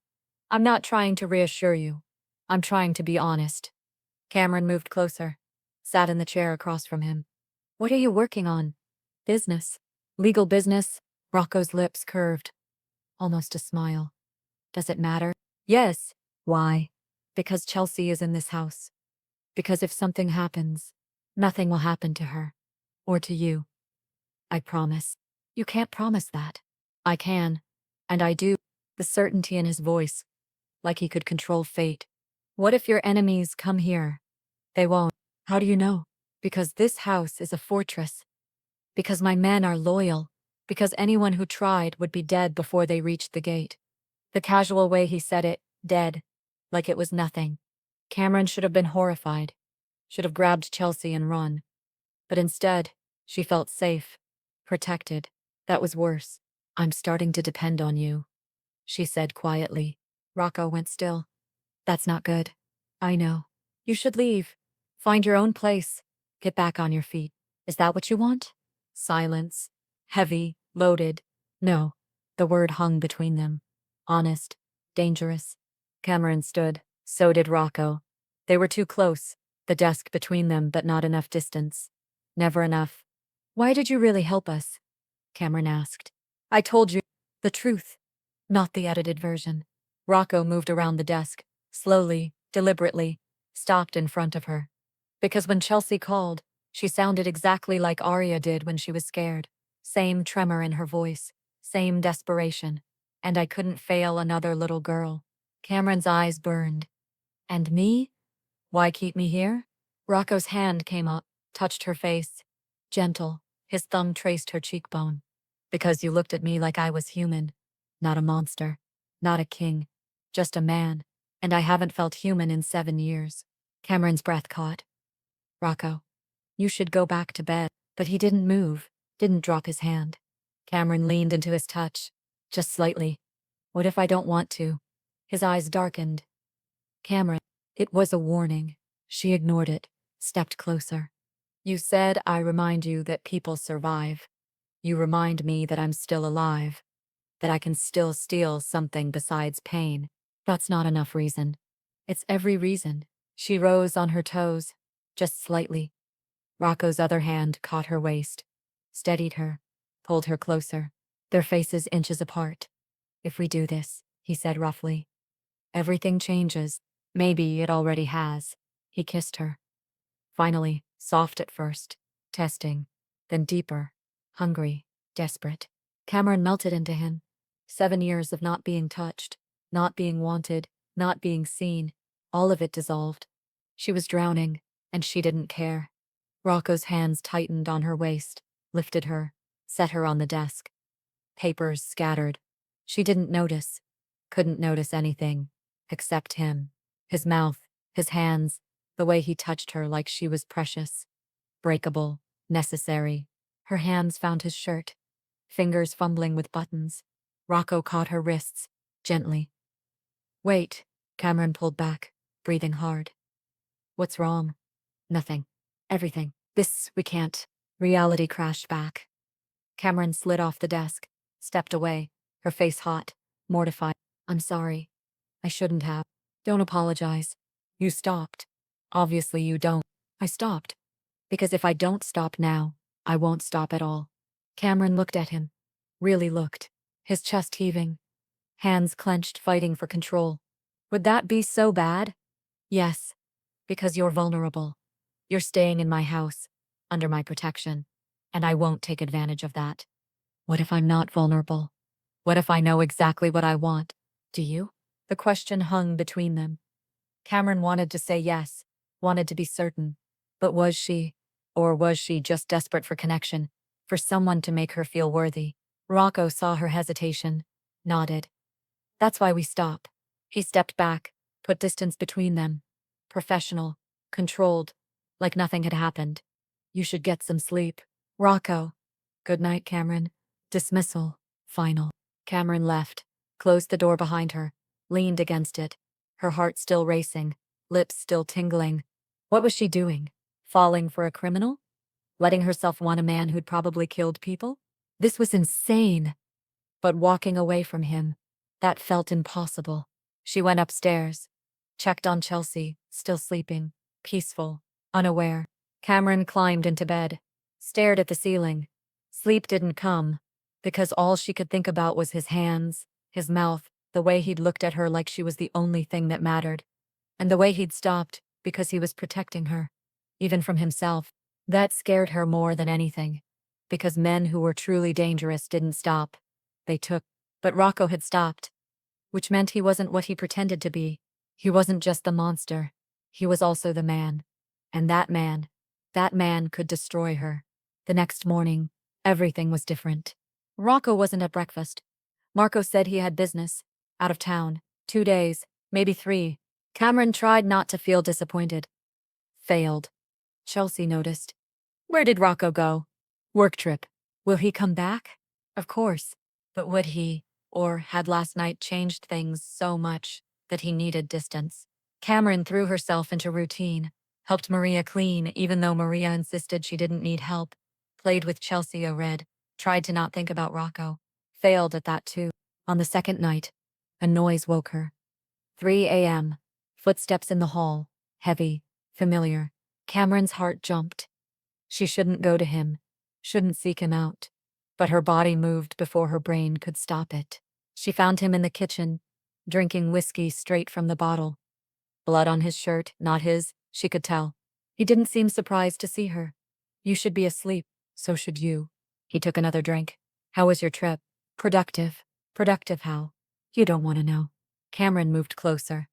I'm not trying to reassure you. I'm trying to be honest. Cameron moved closer, sat in the chair across from him. What are you working on? Business. Legal business? Rocco's lips curved. Almost a smile. Does it matter? Yes. Why? Because Chelsea is in this house. Because if something happens, nothing will happen to her. Or to you. I promise. You can't promise that. I can. And I do. The certainty in his voice. Like he could control fate. What if your enemies come here? They won't. How do you know? Because this house is a fortress. Because my men are loyal. Because anyone who tried would be dead before they reached the gate. The casual way he said it, dead. Like it was nothing. Cameron should have been horrified. Should have grabbed Chelsea and run. But instead, she felt safe. Protected. That was worse. I'm starting to depend on you, she said quietly. Rocco went still. That's not good. I know. You should leave. Find your own place. Get back on your feet. Is that what you want? Silence. Heavy, loaded. No. The word hung between them. Honest. Dangerous. Cameron stood. So did Rocco. They were too close. The desk between them, but not enough distance. Never enough. Why did you really help us? Cameron asked. I told you the truth, not the edited version. Rocco moved around the desk, slowly, deliberately, stopped in front of her. Because when Chelsea called, she sounded exactly like Arya did when she was scared. Same tremor in her voice, same desperation. And I couldn't fail another little girl. Cameron's eyes burned. And me? Why keep me here? Rocco's hand came up, touched her face. Gentle, his thumb traced her cheekbone. Because you looked at me like I was human. Not a monster. Not a king. Just a man. And I haven't felt human in 7 years. Cameron's breath caught. Rocco, you should go back to bed. But he didn't move, didn't drop his hand. Cameron leaned into his touch. Just slightly. What if I don't want to? His eyes darkened. Cameron, it was a warning. She ignored it, stepped closer. You said I remind you that people survive. You remind me that I'm still alive. That I can still steal something besides pain. That's not enough reason. It's every reason. She rose on her toes, just slightly. Rocco's other hand caught her waist, steadied her, pulled her closer, their faces inches apart. If we do this, he said roughly, everything changes. Maybe it already has. He kissed her. Finally, soft at first, testing, then deeper, hungry, desperate. Cameron melted into him. 7 years of not being touched, not being wanted, not being seen, all of it dissolved. She was drowning, and she didn't care. Rocco's hands tightened on her waist, lifted her, set her on the desk. Papers scattered. She didn't notice, couldn't notice anything, except him. His mouth, his hands, the way he touched her like she was precious, breakable, necessary. Her hands found his shirt, fingers fumbling with buttons. Rocco caught her wrists, gently. Wait, Cameron pulled back, breathing hard. What's wrong? Nothing. Everything. We can't. Reality crashed back. Cameron slid off the desk, stepped away, her face hot, mortified. I'm sorry. I shouldn't have. Don't apologize. You stopped. Obviously you don't. I stopped. Because if I don't stop now, I won't stop at all. Cameron looked at him. Really looked. His chest heaving. Hands clenched, fighting for control. Would that be so bad? Yes. Because you're vulnerable. You're staying in my house, under my protection, and I won't take advantage of that. What if I'm not vulnerable? What if I know exactly what I want? Do you? The question hung between them. Cameron wanted to say yes, wanted to be certain. But was she? Or was she just desperate for connection, for someone to make her feel worthy? Rocco saw her hesitation, nodded. That's why we stop. He stepped back, put distance between them. Professional, controlled, like nothing had happened. You should get some sleep. Rocco. Good night, Cameron. Dismissal. Final. Cameron left, closed the door behind her, leaned against it, her heart still racing, lips still tingling. What was she doing? Falling for a criminal? Letting herself want a man who'd probably killed people? This was insane. But walking away from him, that felt impossible. She went upstairs, checked on Chelsea, still sleeping, peaceful, unaware. Cameron climbed into bed, stared at the ceiling. Sleep didn't come, because all she could think about was his hands, his mouth, the way he'd looked at her like she was the only thing that mattered, and the way he'd stopped because he was protecting her, even from himself. That scared her more than anything, because men who were truly dangerous didn't stop. They took. But Rocco had stopped, which meant he wasn't what he pretended to be. He wasn't just the monster. He was also the man. And that man could destroy her. The next morning, everything was different. Rocco wasn't at breakfast. Marco said he had business, out of town, 2 days, maybe 3. Cameron tried not to feel disappointed. Failed. Chelsea noticed. Where did Rocco go? Work trip. Will he come back? Of course. But would he? Or had last night changed things so much that he needed distance? Cameron threw herself into routine, helped Maria clean even though Maria insisted she didn't need help, played with Chelsea a red, tried to not think about Rocco, failed at that too. On the second night, a noise woke her. 3 a.m. Footsteps in the hall, heavy, familiar. Cameron's heart jumped. She shouldn't go to him, shouldn't seek him out. But her body moved before her brain could stop it. She found him in the kitchen, drinking whiskey straight from the bottle. Blood on his shirt, not his, she could tell. He didn't seem surprised to see her. You should be asleep, so should you. He took another drink. How was your trip? Productive. Productive how? You don't want to know. Cameron moved closer.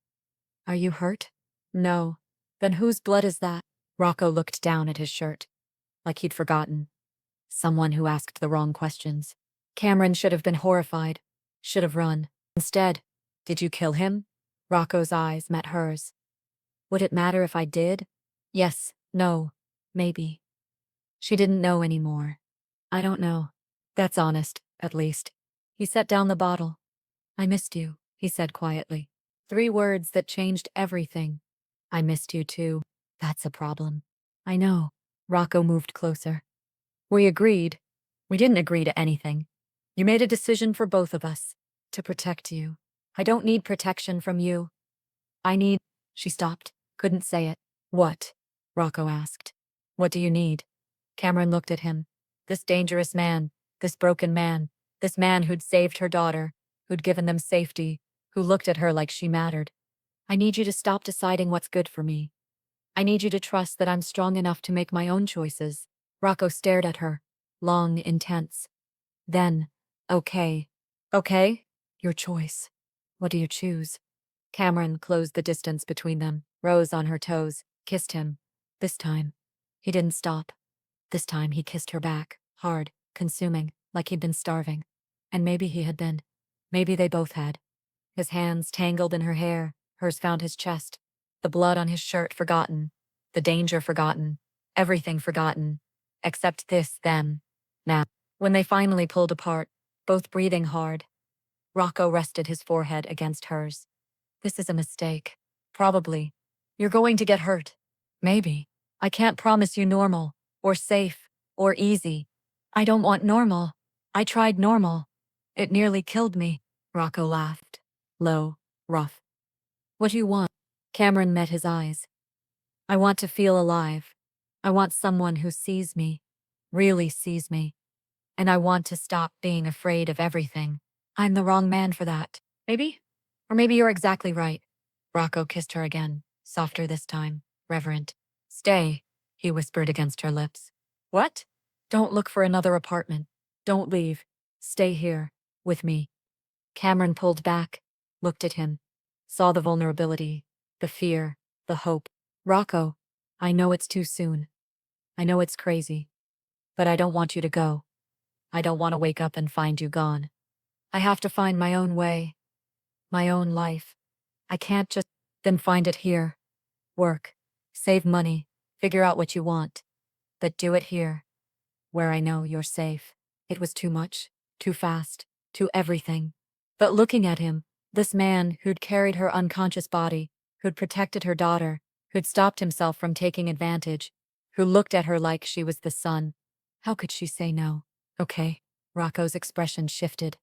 Are you hurt? No. Then whose blood is that? Rocco looked down at his shirt, like he'd forgotten. Someone who asked the wrong questions. Cameron should have been horrified, should have run. Instead, did you kill him? Rocco's eyes met hers. Would it matter if I did? Yes, no, maybe. She didn't know anymore. I don't know. That's honest, at least. He set down the bottle. I missed you, he said quietly. 3 words that changed everything. I missed you too. That's a problem. I know. Rocco moved closer. We agreed. We didn't agree to anything. You made a decision for both of us. To protect you. I don't need protection from you. I need. She stopped. Couldn't say it. What? Rocco asked. What do you need? Cameron looked at him. This dangerous man. This broken man. This man who'd saved her daughter. Who'd given them safety. Who looked at her like she mattered. I need you to stop deciding what's good for me. I need you to trust that I'm strong enough to make my own choices. Rocco stared at her. Long, intense. Then, okay. Okay? Your choice. What do you choose? Cameron closed the distance between them, rose on her toes, kissed him. This time, He didn't stop. This time he kissed her back, hard, consuming, like he'd been starving. And maybe he had been. Maybe they both had. His hands tangled in her hair, hers found his chest. The blood on his shirt forgotten. The danger forgotten. Everything forgotten. Except this, them. Now. When they finally pulled apart, both breathing hard, Rocco rested his forehead against hers. This is a mistake. Probably. You're going to get hurt. Maybe. I can't promise you normal, or safe, or easy. I don't want normal. I tried normal. It nearly killed me. Rocco laughed. Low, rough. What do you want? Cameron met his eyes. I want to feel alive. I want someone who sees me. Really sees me. And I want to stop being afraid of everything. I'm the wrong man for that. Maybe? Or maybe you're exactly right. Rocco kissed her again, softer this time, reverent. Stay, he whispered against her lips. What? Don't look for another apartment. Don't leave. Stay here, with me. Cameron pulled back, looked at him, saw the vulnerability, the fear, the hope. Rocco, I know it's too soon. I know it's crazy. But I don't want you to go. I don't want to wake up and find you gone. I have to find my own way. My own life. I can't just then find it here. Work. Save money. Figure out what you want. But do it here. Where I know you're safe. It was too much. Too fast. Too everything. But looking at him, this man who'd carried her unconscious body, who'd protected her daughter, who'd stopped himself from taking advantage, who looked at her like she was the sun. How could she say no? Okay. Rocco's expression shifted.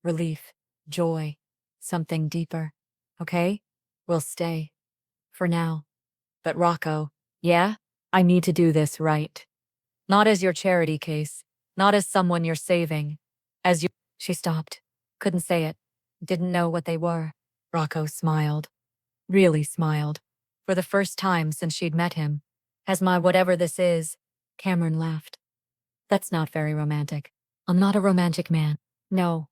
Relief. Joy. Something deeper. Okay? We'll stay. For now. But Rocco, yeah? I need to do this right. Not as your charity case. Not as someone you're saving. As you. She stopped. Couldn't say it. Didn't know what they were. Rocco smiled. Really smiled. For the first time since she'd met him. As my whatever this is, Cameron laughed. That's not very romantic. I'm not a romantic man. No.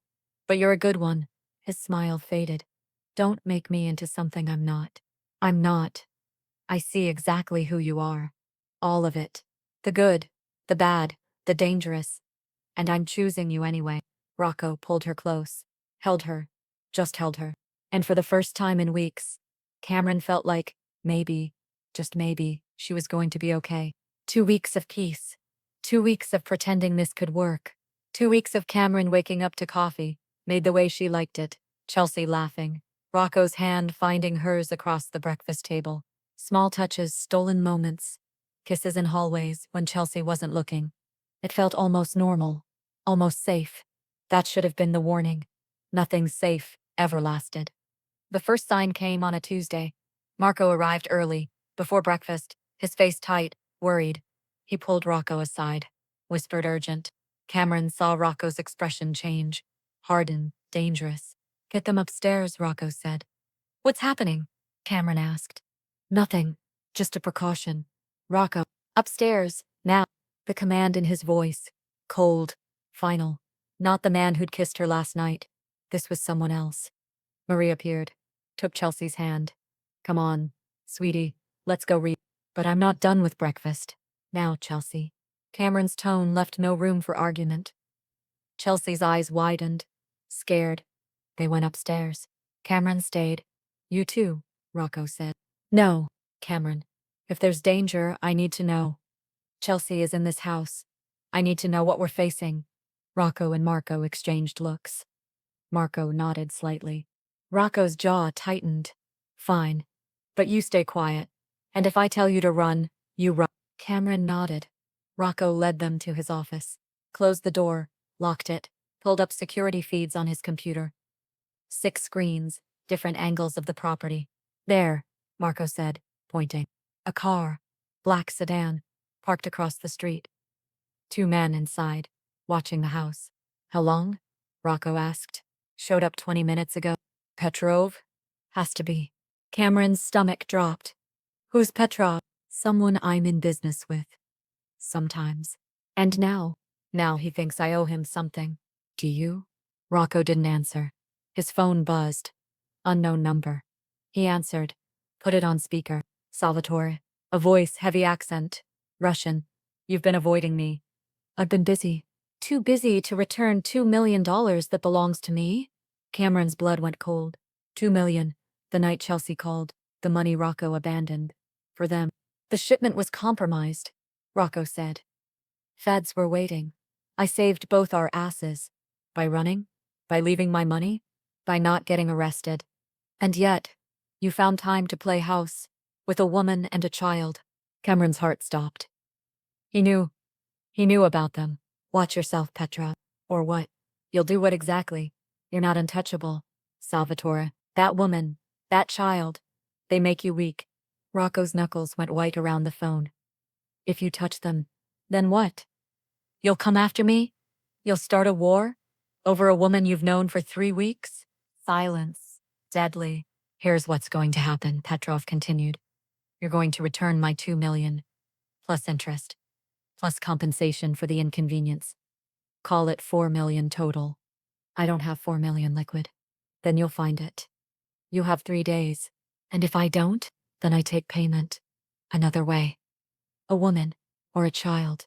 But you're a good one. His smile faded. Don't make me into something I'm not. I'm not. I see exactly who you are. All of it. The good, the bad, the dangerous. And I'm choosing you anyway. Rocco pulled her close. Held her. Just held her. And for the first time in weeks, Cameron felt like, maybe, just maybe, she was going to be okay. 2 weeks of peace. 2 weeks of pretending this could work. 2 weeks of Cameron waking up to coffee, made the way she liked it, Chelsea laughing, Rocco's hand finding hers across the breakfast table. Small touches, stolen moments, kisses in hallways when Chelsea wasn't looking. It felt almost normal, almost safe. That should have been the warning. Nothing safe ever lasted. The first sign came on a Tuesday. Marco arrived early, before breakfast, his face tight, worried. He pulled Rocco aside, whispered urgent. Cameron saw Rocco's expression change. Hardened, dangerous. Get them upstairs, Rocco said. What's happening? Cameron asked. Nothing, just a precaution. Rocco, upstairs, now. The command in his voice. Cold, final. Not the man who'd kissed her last night. This was someone else. Marie appeared, took Chelsea's hand. Come on, sweetie, let's go read. But I'm not done with breakfast. Now, Chelsea. Cameron's tone left no room for argument. Chelsea's eyes widened, scared. They went upstairs. Cameron stayed. You too, Rocco said. No, Cameron. If there's danger, I need to know. Chelsea is in this house. I need to know what we're facing. Rocco and Marco exchanged looks. Marco nodded slightly. Rocco's jaw tightened. Fine. But you stay quiet. And if I tell you to run, you run. Cameron nodded. Rocco led them to his office. Closed the door, locked it, pulled up security feeds on his computer. 6 screens, different angles of the property. There, Marco said, pointing. A car, black sedan, parked across the street. 2 men inside, watching the house. How long? Rocco asked. Showed up 20 minutes ago. Petrov? Has to be. Cameron's stomach dropped. Who's Petrov? Someone I'm in business with. Sometimes. And now? Now he thinks I owe him something. Do you? Rocco didn't answer. His phone buzzed. Unknown number. He answered. Put it on speaker. Salvatore. A voice, heavy accent. Russian. You've been avoiding me. I've been busy. Too busy to return $2 million that belongs to me? Cameron's blood went cold. 2 million. The night Chelsea called. The money Rocco abandoned. For them. The shipment was compromised, Rocco said. Feds were waiting. I saved both our asses. By running? By leaving my money? By not getting arrested. And yet, you found time to play house. With a woman and a child. Cameron's heart stopped. He knew. He knew about them. Watch yourself, Petra. Or what? You'll do what exactly? You're not untouchable. Salvatore. That woman. That child. They make you weak. Rocco's knuckles went white around the phone. If you touch them, then what? You'll come after me? You'll start a war? Over a woman you've known for 3 weeks? Silence. Deadly. Here's what's going to happen, Petrov continued. You're going to return my 2 million. Plus interest. Plus compensation for the inconvenience. Call it 4 million total. I don't have 4 million liquid. Then you'll find it. You have 3 days. And if I don't, then I take payment. Another way. A woman. Or a child.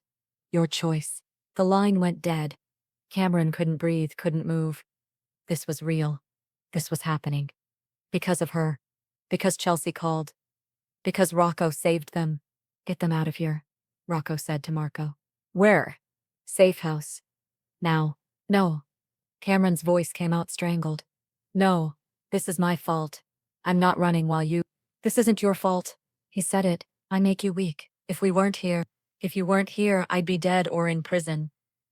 Your choice. The line went dead. Cameron couldn't breathe, couldn't move. This was real. This was happening. Because of her. Because Chelsea called. Because Rocco saved them. Get them out of here, Rocco said to Marco. Where? Safe house. Now. No. Cameron's voice came out strangled. No. This is my fault. I'm not running while you. This isn't your fault. He said it. I make you weak. If you weren't here, I'd be dead or in prison.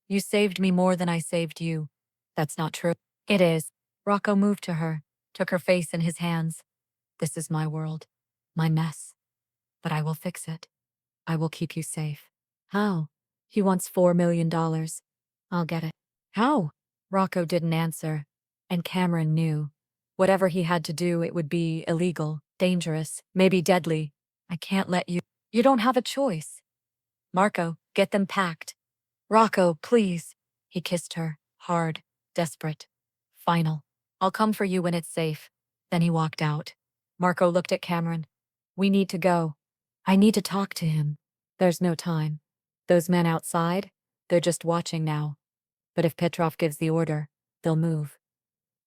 You saved me more than I saved you. That's not true. It is. Rocco moved to her, took her face in his hands. This is my world. My mess. But I will fix it. I will keep you safe. How? He wants $4 million. I'll get it. How? Rocco didn't answer. And Cameron knew. Whatever he had to do, it would be illegal, dangerous, maybe deadly. I can't let you. You don't have a choice. Marco, get them packed. Rocco, please. He kissed her, hard, desperate. Final. I'll come for you when it's safe. Then he walked out. Marco looked at Cameron. We need to go. I need to talk to him. There's no time. Those men outside, they're just watching now. But if Petrov gives the order, they'll move.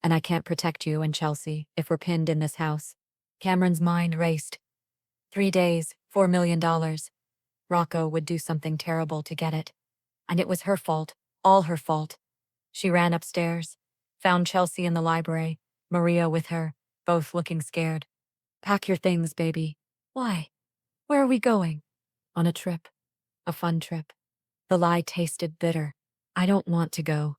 And I can't protect you and Chelsea if we're pinned in this house. Cameron's mind raced. 3 days, $4 million. Rocco would do something terrible to get it. And it was her fault, all her fault. She ran upstairs, found Chelsea in the library, Maria with her, both looking scared. Pack your things, baby. Why? Where are we going? On a trip. A fun trip. The lie tasted bitter. I don't want to go.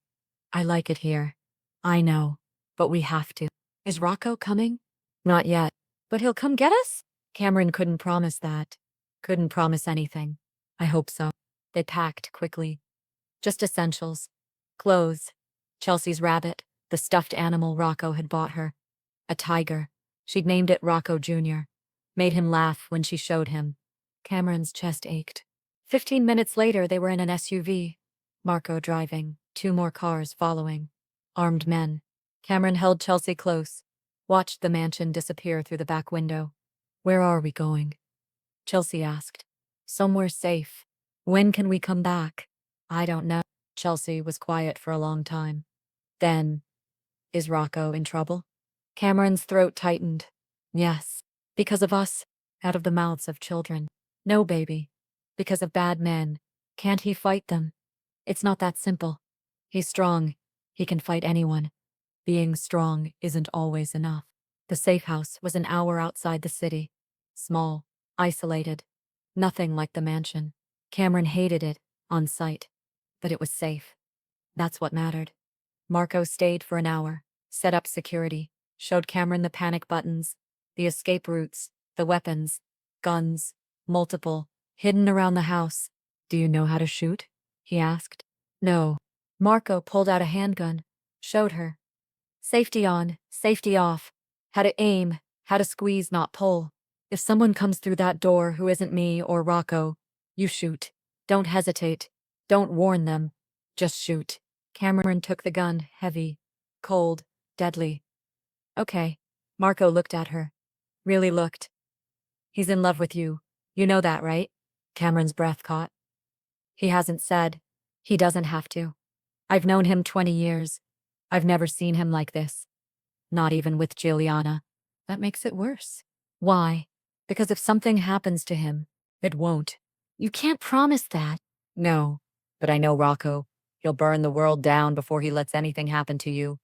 I like it here. I know. But we have to. Is Rocco coming? Not yet. But he'll come get us? Cameron couldn't promise that. Couldn't promise anything. I hope so. They packed quickly. Just essentials. Clothes. Chelsea's rabbit, the stuffed animal Rocco had bought her. A tiger. She'd named it Rocco Jr. Made him laugh when she showed him. Cameron's chest ached. 15 minutes later, they were in an SUV. Marco driving, 2 more cars following. Armed men. Cameron held Chelsea close, watched the mansion disappear through the back window. Where are we going? Chelsea asked. Somewhere safe. When can we come back? I don't know. Chelsea was quiet for a long time. Then, is Rocco in trouble? Cameron's throat tightened. Yes. Because of us, out of the mouths of children. No, baby. Because of bad men. Can't he fight them? It's not that simple. He's strong. He can fight anyone. Being strong isn't always enough. The safe house was an hour outside the city. Small, isolated. Nothing like the mansion. Cameron hated it, on sight. But it was safe. That's what mattered. Marco stayed for an hour, set up security, showed Cameron the panic buttons, the escape routes, the weapons, guns, multiple, hidden around the house. Do you know how to shoot? He asked. No. Marco pulled out a handgun, showed her. Safety on, safety off. How to aim, how to squeeze, not pull. If someone comes through that door who isn't me or Rocco, you shoot. Don't hesitate. Don't warn them. Just shoot. Cameron took the gun, heavy, cold, deadly. Okay. Marco looked at her. Really looked. He's in love with you. You know that, right? Cameron's breath caught. He hasn't said. He doesn't have to. I've known him 20 years. I've never seen him like this. Not even with Juliana. That makes it worse. Why? Because if something happens to him, it won't. You can't promise that. No, but I know Rocco. He'll burn the world down before he lets anything happen to you.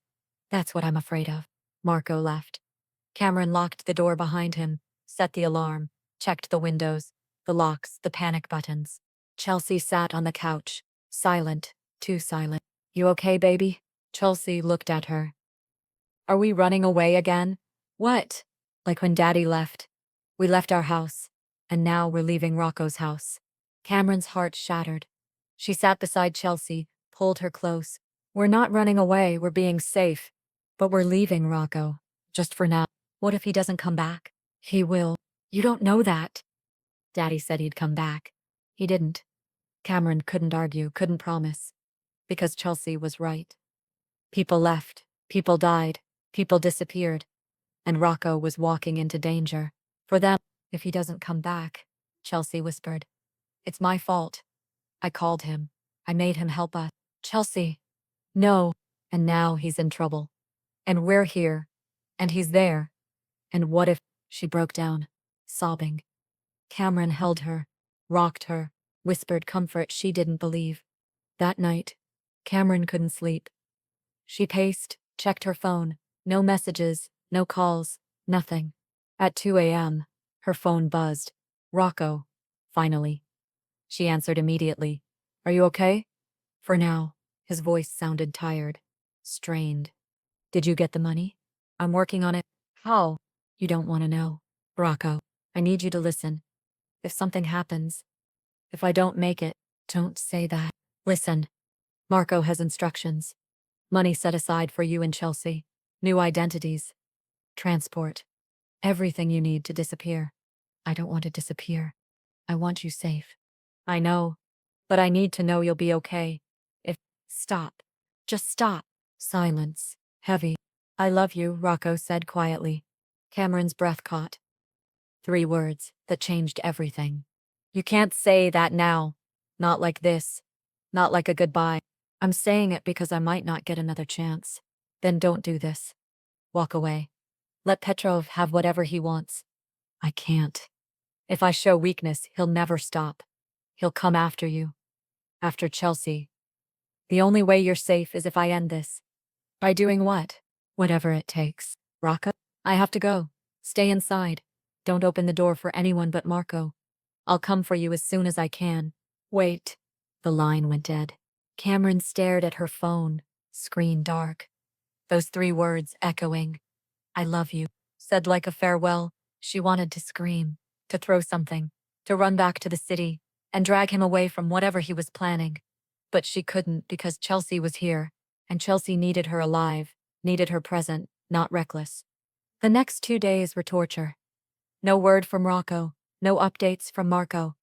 That's what I'm afraid of. Marco left. Cameron locked the door behind him, set the alarm, checked the windows, the locks, the panic buttons. Chelsea sat on the couch, silent, too silent. You okay, baby? Chelsea looked at her. Are we running away again? What? Like when Daddy left. We left our house, and now we're leaving Rocco's house. Cameron's heart shattered. She sat beside Chelsea, pulled her close. We're not running away, we're being safe. But we're leaving Rocco. Just for now. What if he doesn't come back? He will. You don't know that. Daddy said he'd come back. He didn't. Cameron couldn't argue, couldn't promise. Because Chelsea was right. People left. People died. People disappeared. And Rocco was walking into danger. For them, if he doesn't come back, Chelsea whispered. It's my fault. I called him. I made him help us. Chelsea. No. And now he's in trouble. And we're here. And he's there. And what if... She broke down, sobbing. Cameron held her, rocked her, whispered comfort she didn't believe. That night, Cameron couldn't sleep. She paced, checked her phone. No messages, no calls, nothing. At 2 a.m., her phone buzzed. Rocco. Finally. She answered immediately. Are you okay? For now. His voice sounded tired, strained. Did you get the money? I'm working on it. How? You don't want to know. Rocco, I need you to listen. If something happens, if I don't make it, don't say that. Listen. Marco has instructions. Money set aside for you and Chelsea. New identities. Transport. Everything you need to disappear. I don't want to disappear. I want you safe. I know. But I need to know you'll be okay. If... Stop. Just stop. Silence. Heavy. I love you, Rocco said quietly. Cameron's breath caught. 3 words that changed everything. You can't say that now. Not like this. Not like a goodbye. I'm saying it because I might not get another chance. Then don't do this. Walk away. Let Petrov have whatever he wants. I can't. If I show weakness, he'll never stop. He'll come after you. After Chelsea. The only way you're safe is if I end this. By doing what? Whatever it takes. Rocco? I have to go. Stay inside. Don't open the door for anyone but Marco. I'll come for you as soon as I can. Wait. The line went dead. Cameron stared at her phone, screen dark. Those 3 words echoing. I love you, said like a farewell. She wanted to scream, to throw something, to run back to the city, and drag him away from whatever he was planning. But she couldn't because Chelsea was here, and Chelsea needed her alive, needed her present, not reckless. The next 2 days were torture. No word from Rocco, no updates from Marco.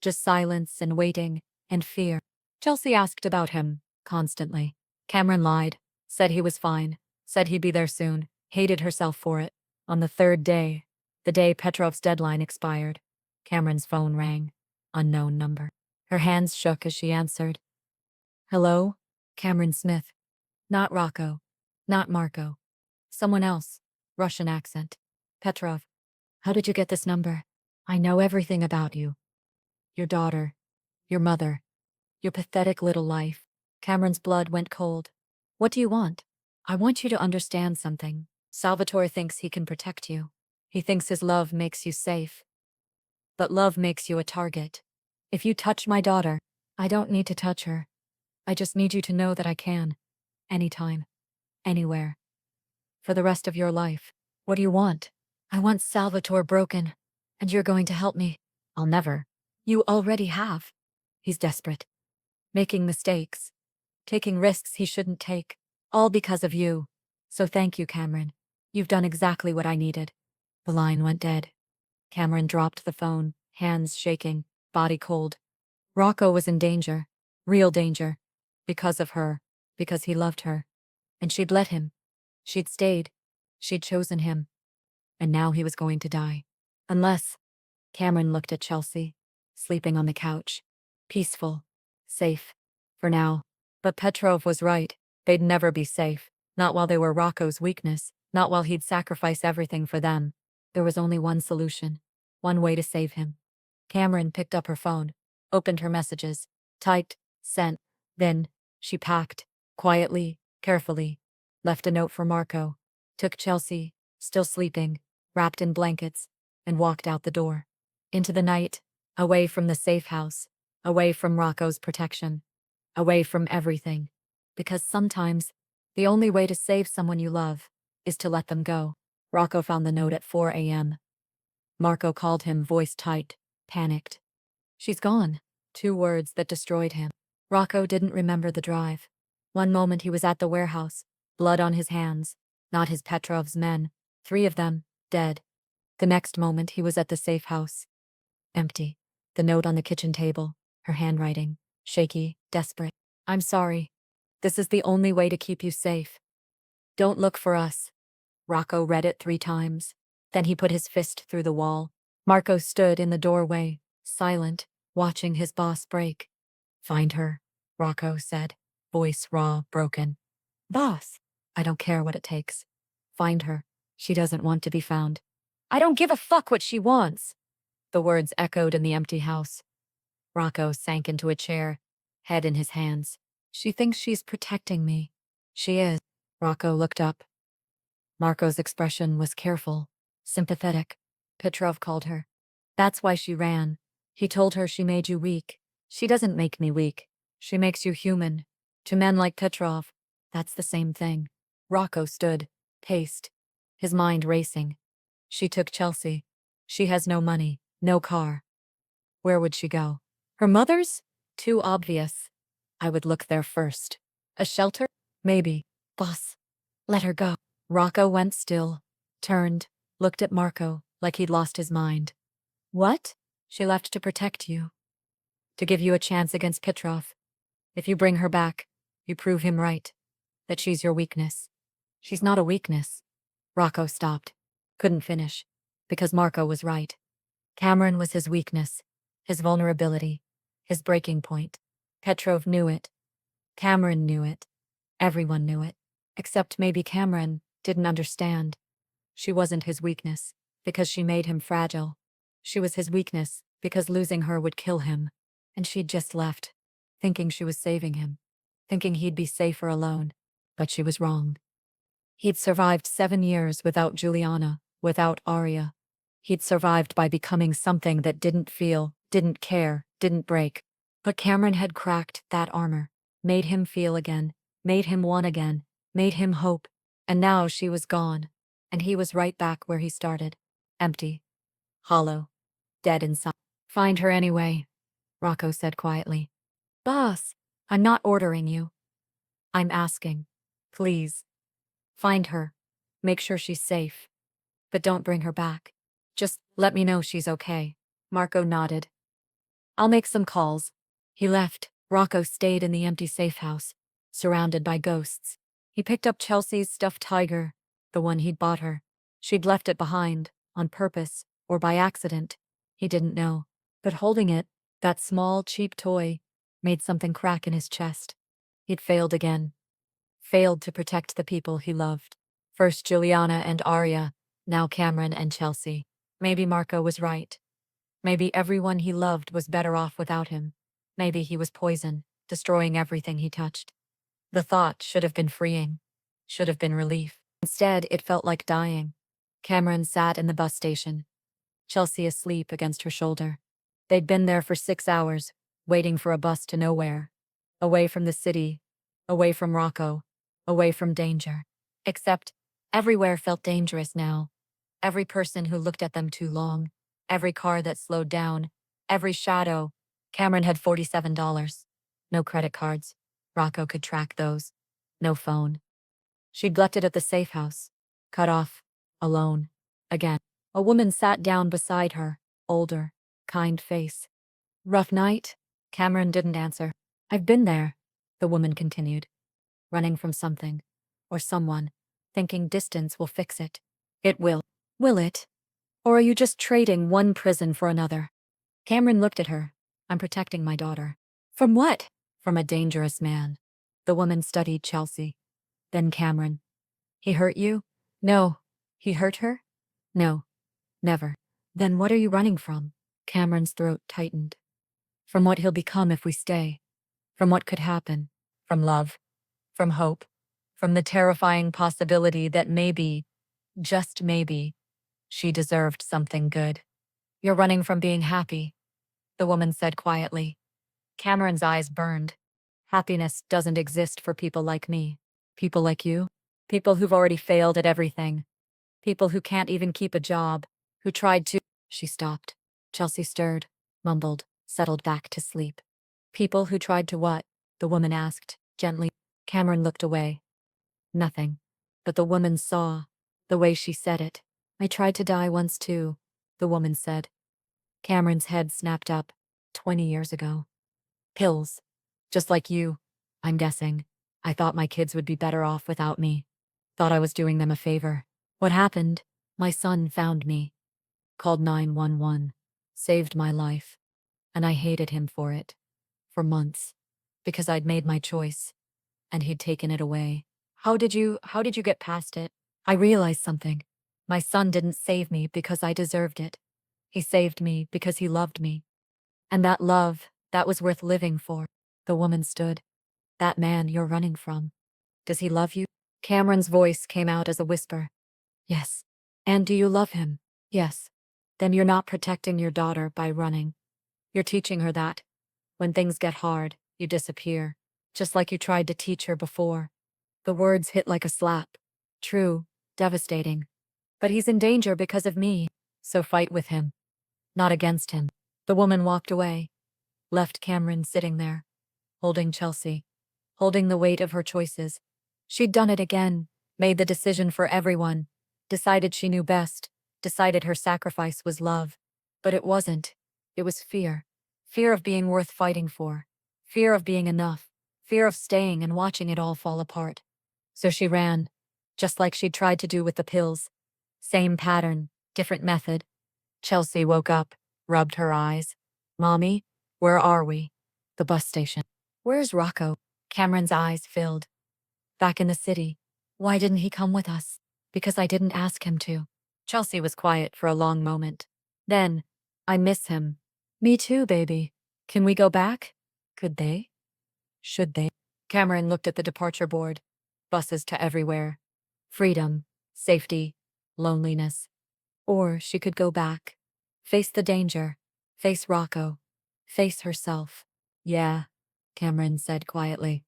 Just silence and waiting, and fear. Chelsea asked about him, constantly. Cameron lied, said he was fine, said he'd be there soon, hated herself for it. On the 3rd day, the day Petrov's deadline expired, Cameron's phone rang. Unknown number. Her hands shook as she answered. Hello? Cameron Smith. Not Rocco. Not Marco. Someone else. Russian accent. Petrov. How did you get this number? I know everything about you. Your daughter. Your mother. Your pathetic little life. Cameron's blood went cold. What do you want? I want you to understand something. Salvatore thinks he can protect you. He thinks his love makes you safe. But love makes you a target. If you touch my daughter, I don't need to touch her. I just need you to know that I can. Anytime. Anywhere. For the rest of your life. What do you want? I want Salvatore broken. And you're going to help me. I'll never. You already have. He's desperate. Making mistakes. Taking risks he shouldn't take. All because of you. So thank you, Cameron. You've done exactly what I needed. The line went dead. Cameron dropped the phone, hands shaking, body cold. Rocco was in danger. Real danger. Because of her. Because he loved her. And she'd let him. She'd stayed. She'd chosen him. And now he was going to die. Unless... Cameron looked at Chelsea. sleeping on the couch. Peaceful. Safe. For now. But Petrov was right. They'd never be safe. Not while they were Rocco's weakness. Not while he'd sacrifice everything for them. There was only one solution. One way to save him. Cameron picked up her phone. Opened her messages. Typed. Sent. Then, she packed. Quietly. Carefully. Left a note for Marco. Took Chelsea, still sleeping, wrapped in blankets, and walked out the door. Into the night. Away from the safe house. Away from Rocco's protection. Away from everything. Because sometimes, the only way to save someone you love is to let them go. Rocco found the note at 4 a.m. Marco called him, voice tight, panicked. She's gone. 2 words that destroyed him. Rocco didn't remember the drive. One moment he was at the warehouse, blood on his hands, not his Petrov's men, 3 of them, dead. The next moment he was at the safe house. Empty. The note on the kitchen table, her handwriting, shaky, desperate. I'm sorry. This is the only way to keep you safe. Don't look for us. Rocco read it 3 times. Then he put his fist through the wall. Marco stood in the doorway, silent, watching his boss break. Find her, Rocco said, voice raw, broken. Boss, I don't care what it takes. Find her. She doesn't want to be found. I don't give a fuck what she wants. The words echoed in the empty house. Rocco sank into a chair, head in his hands. She thinks she's protecting me. She is. Rocco looked up. Marco's expression was careful, sympathetic. Petrov called her. That's why she ran. He told her she made you weak. She doesn't make me weak. She makes you human. To men like Petrov, that's the same thing. Rocco stood, paced, his mind racing. She took Chelsea. She has no money, no car. Where would she go? Her mother's? Too obvious. I would look there first. A shelter? Maybe. Boss, let her go. Rocco went still, turned, looked at Marco like he'd lost his mind. What? She left to protect you. To give you a chance against Petrov. If you bring her back, you prove him right. That she's your weakness. She's not a weakness. Rocco stopped. Couldn't finish. Because Marco was right. Cameron was his weakness. His vulnerability. His breaking point. Petrov knew it. Cameron knew it. Everyone knew it. Except maybe Cameron didn't understand. She wasn't his weakness, because she made him fragile. She was his weakness, because losing her would kill him. And she'd just left, thinking she was saving him, thinking he'd be safer alone. But she was wrong. He'd survived 7 years without Juliana, without Aria. He'd survived by becoming something that didn't feel, didn't care, didn't break. But Cameron had cracked that armor, made him feel again, made him want again, made him hope. And now she was gone, and he was right back where he started. Empty. Hollow. Dead inside. Find her anyway, Rocco said quietly. Boss, I'm not ordering you. I'm asking. Please. Find her. Make sure she's safe. But don't bring her back. Just let me know she's okay. Marco nodded. I'll make some calls. He left. Rocco stayed in the empty safe house, surrounded by ghosts. He picked up Chelsea's stuffed tiger, the one he'd bought her. She'd left it behind, on purpose, or by accident. He didn't know. But holding it, that small, cheap toy, made something crack in his chest. He'd failed again. Failed to protect the people he loved. First Juliana and Aria, now Cameron and Chelsea. Maybe Marco was right. Maybe everyone he loved was better off without him. Maybe he was poison, destroying everything he touched. The thought should have been freeing. Should have been relief. Instead, it felt like dying. Cameron sat in the bus station, Chelsea asleep against her shoulder. They'd been there for 6 hours, waiting for a bus to nowhere. Away from the city, away from Rocco, away from danger. Except, everywhere felt dangerous now. Every person who looked at them too long. Every car that slowed down. Every shadow. Cameron had $47. No credit cards. Rocco could track those. No phone. She'd left it at the safe house. Cut off. Alone. Again. A woman sat down beside her. Older. Kind face. Rough night? Cameron didn't answer. I've been there, the woman continued. Running from something. Or someone. Thinking distance will fix it. It will. Will it? Or are you just trading one prison for another? Cameron looked at her. I'm protecting my daughter. From what? From a dangerous man. The woman studied Chelsea. Then Cameron. He hurt you? No. He hurt her? No. Never. Then what are you running from? Cameron's throat tightened. From what he'll become if we stay. From what could happen. From love. From hope. From the terrifying possibility that maybe, just maybe, she deserved something good. You're running from being happy, the woman said quietly. Cameron's eyes burned. Happiness doesn't exist for people like me. People like you? People who've already failed at everything. People who can't even keep a job. Who tried to. She stopped. Chelsea stirred, mumbled, settled back to sleep. People who tried to what? The woman asked, gently. Cameron looked away. Nothing. But the woman saw. The way she said it. I tried to die once too, the woman said. Cameron's head snapped up. 20 years ago. Pills. Just like you, I'm guessing. I thought my kids would be better off without me. Thought I was doing them a favor. What happened? My son found me. Called 911. Saved my life. And I hated him for it. For months. Because I'd made my choice. And he'd taken it away. How did you get past it? I realized something. My son didn't save me because I deserved it. He saved me because he loved me. And that love, that was worth living for. The woman stood. That man you're running from. Does he love you? Cameron's voice came out as a whisper. Yes. And do you love him? Yes. Then you're not protecting your daughter by running. You're teaching her that. When things get hard, you disappear. Just like you tried to teach her before. The words hit like a slap. True. Devastating. But he's in danger because of me. So fight with him. Not against him. The woman walked away. Left Cameron sitting there. Holding Chelsea. Holding the weight of her choices. She'd done it again. Made the decision for everyone. Decided she knew best. Decided her sacrifice was love. But it wasn't. It was fear. Fear of being worth fighting for. Fear of being enough. Fear of staying and watching it all fall apart. So she ran. Just like she'd tried to do with the pills. Same pattern. Different method. Chelsea woke up. Rubbed her eyes. Mommy, where are we? The bus station. Where's Rocco? Cameron's eyes filled. Back in the city. Why didn't he come with us? Because I didn't ask him to. Chelsea was quiet for a long moment. Then, I miss him. Me too, baby. Can we go back? Could they? Should they? Cameron looked at the departure board. Buses to everywhere. Freedom, safety, loneliness. Or she could go back. Face the danger. Face Rocco. Face herself. Yeah, Cameron said quietly.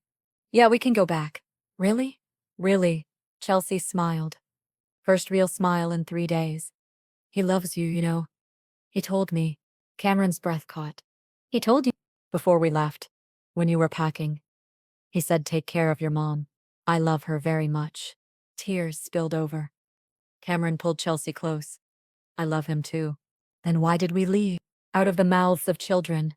Yeah, we can go back. Really? Really? Chelsea smiled. First real smile in 3 days. He loves you, you know. He told me. Cameron's breath caught. He told you before we left, when you were packing. He said take care of your mom. I love her very much. Tears spilled over. Cameron pulled Chelsea close. I love him too. Then why did we leave? Out of the mouths of children.